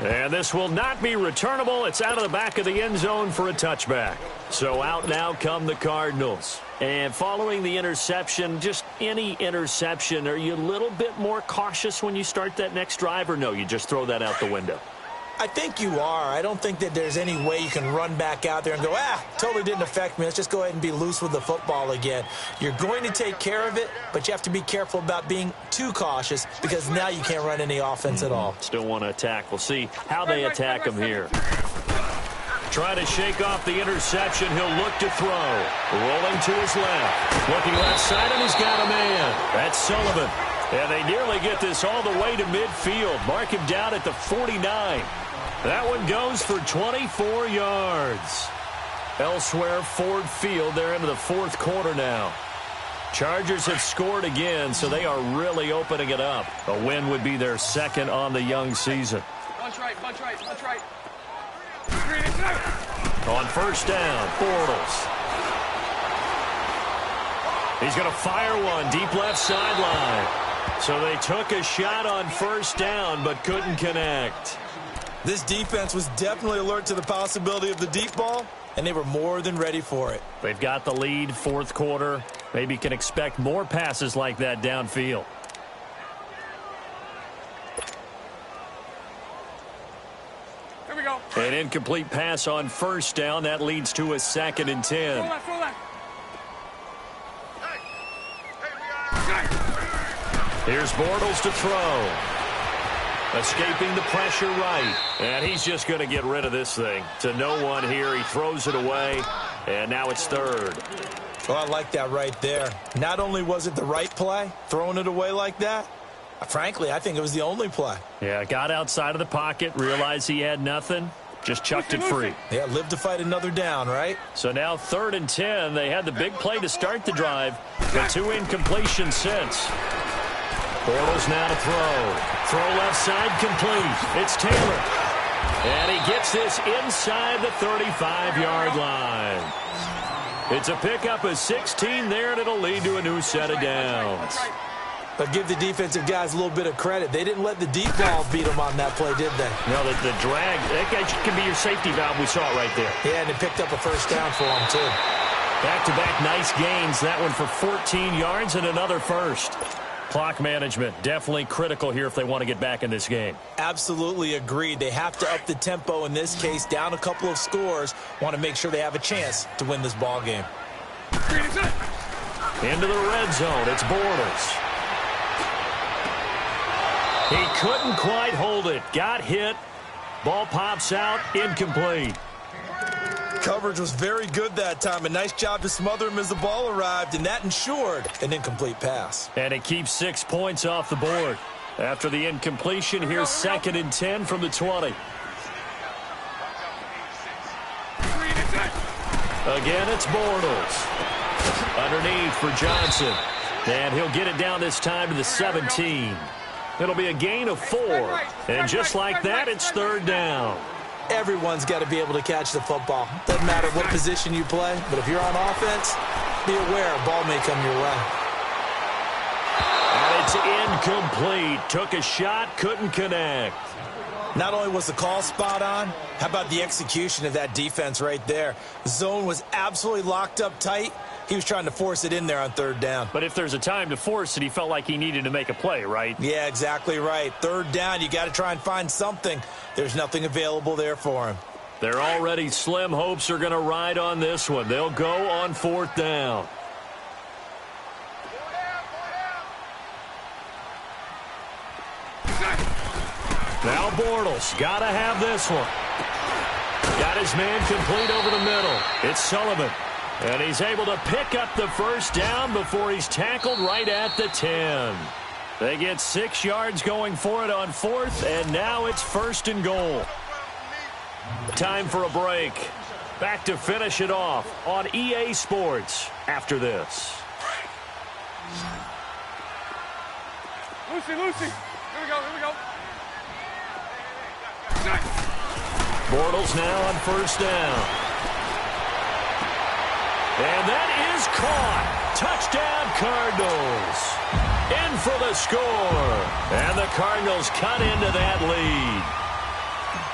[SPEAKER 3] And this will not be returnable. It's out of the back of the end zone for a touchback. So out now come the Cardinals. And following the interception, just any interception, are you a little bit more cautious when you start that next drive, or no, you just throw that out the window?
[SPEAKER 5] I think you are. I don't think that there's any way you can run back out there and go, totally didn't affect me. Let's just go ahead and be loose with the football again. You're going to take care of it, but you have to be careful about being too cautious because now you can't run any offense at all.
[SPEAKER 3] Still want to attack. We'll see how they attack him here. Trying to shake off the interception. He'll look to throw. Rolling to his left. Looking left side, and he's got a man. That's Sullivan. And they nearly get this all the way to midfield. Mark him down at the 49. That one goes for 24 yards. Elsewhere, Ford Field, they're into the fourth quarter now. Chargers have scored again, so they are really opening it up. A win would be their second on the young season.
[SPEAKER 4] Bunch right.
[SPEAKER 3] On first down, Bortles. He's going to fire one deep left sideline. So they took a shot on first down but couldn't connect.
[SPEAKER 5] This defense was definitely alert to the possibility of the deep ball, and they were more than ready for it.
[SPEAKER 3] They've got the lead, fourth quarter. Maybe can expect more passes like that downfield.
[SPEAKER 4] Here we go.
[SPEAKER 3] An incomplete pass on first down. That leads to a 2nd and 10.
[SPEAKER 4] Throw that.
[SPEAKER 3] Here's Bortles to throw. Escaping the pressure right. And he's just going to get rid of this thing. To no one here. He throws it away. And now it's third.
[SPEAKER 5] Well, I like that right there. Not only was it the right play, throwing it away like that, frankly, I think it was the only play.
[SPEAKER 3] Yeah, got outside of the pocket, realized he had nothing, just chucked it free.
[SPEAKER 5] Yeah, live to fight another down, right?
[SPEAKER 3] So now 3rd and 10. They had the big play to start the drive. The 2 incompletions since. Bortles now to throw. Throw left side complete. It's Taylor. And he gets this inside the 35-yard line. It's a pickup of 16 there, and it'll lead to a new set of downs.
[SPEAKER 5] But give the defensive guys a little bit of credit. They didn't let the deep ball beat them on that play, did they?
[SPEAKER 3] No, the drag, that guy can be your safety valve. We saw it right there.
[SPEAKER 5] Yeah, and it picked up a first down for them, too.
[SPEAKER 3] Back-to-back nice gains. That one for 14 yards and another first. Clock management, definitely critical here if they want to get back in this game.
[SPEAKER 5] Absolutely agreed. They have to up the tempo in this case, down a couple of scores. Want to make sure they have a chance to win this ball game.
[SPEAKER 3] Into the red zone, it's Bortles. He couldn't quite hold it. Got hit. Ball pops out, incomplete.
[SPEAKER 5] Coverage was very good that time. A nice job to smother him as the ball arrived, and that ensured an incomplete pass.
[SPEAKER 3] And it keeps 6 points off the board. After the incompletion, here's 2nd and 10 from the 20. Again, it's Bortles. Underneath for Johnson. And he'll get it down this time to the 17. It'll be a gain of 4. And just like that, it's 3rd down.
[SPEAKER 5] Everyone's got to be able to catch the football. Doesn't matter what position you play, but if you're on offense, be aware a ball may come your way.
[SPEAKER 3] And it's incomplete. Took a shot, couldn't connect.
[SPEAKER 5] Not only was the call spot on, how about the execution of that defense right there? The zone was absolutely locked up tight. He was trying to force it in there on 3rd down.
[SPEAKER 3] But if there's a time to force it, he felt like he needed to make a play, right?
[SPEAKER 5] Yeah, exactly right. 3rd down, you got to try and find something. There's nothing available there for him.
[SPEAKER 3] Their already slim hopes are going to ride on this one. They'll go on 4th down. Now Bortles, got to have this one. Got his man complete over the middle. It's Sullivan. And he's able to pick up the first down before he's tackled right at the 10. They get 6 yards going for it on 4th, and now it's 1st and goal. Time for a break. Back to finish it off on EA Sports after this.
[SPEAKER 4] Lucy. Here we go.
[SPEAKER 3] Bortles now on 1st down. And that is caught. Touchdown, Cardinals. In for the score. And the Cardinals cut into that lead.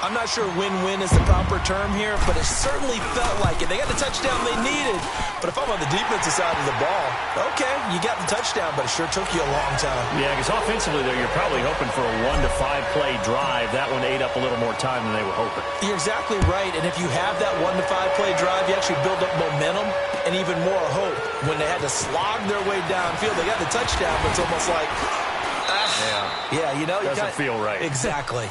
[SPEAKER 5] I'm not sure win-win is the proper term here, but it certainly felt like it. They got the touchdown they needed. But if I'm on the defensive side of the ball, okay, you got the touchdown, but it sure took you a long time.
[SPEAKER 3] Yeah, because offensively, though, you're probably hoping for a 1 to 5 play drive. That one ate up a little more time than they were hoping.
[SPEAKER 5] You're exactly right. And if you have that 1 to 5 play drive, you actually build up momentum and even more hope. When they had to slog their way downfield, they got the touchdown, but it's almost like, yeah, you know,
[SPEAKER 3] doesn't feel right.
[SPEAKER 5] Exactly.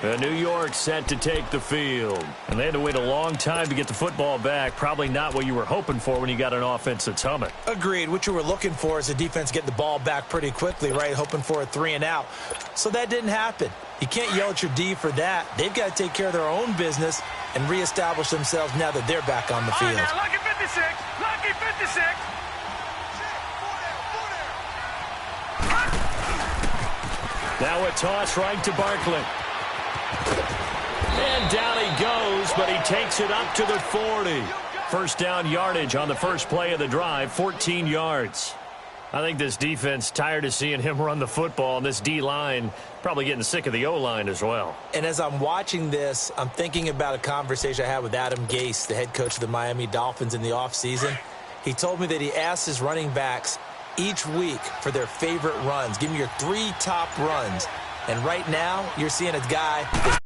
[SPEAKER 3] New York set to take the field. And they had to wait a long time to get the football back. Probably not what you were hoping for when you got an offense that's humming.
[SPEAKER 5] Agreed. What you were looking for is the defense get the ball back pretty quickly, right? Hoping for a 3 and out. So that didn't happen. You can't yell at your D for that. They've got to take care of their own business and reestablish themselves now that they're back on the field.
[SPEAKER 4] Now, lucky 56. Lucky 56.
[SPEAKER 3] Now a toss right to Barkley. And down he goes, but he takes it up to the 40. First down yardage on the first play of the drive, 14 yards. I think this defense tired of seeing him run the football, and this D-line probably getting sick of the O-line as well.
[SPEAKER 5] And as I'm watching this, I'm thinking about a conversation I had with Adam Gase, the head coach of the Miami Dolphins in the offseason. He told me that he asked his running backs each week for their favorite runs. Give me your 3 top runs. And right now, you're seeing a guy that's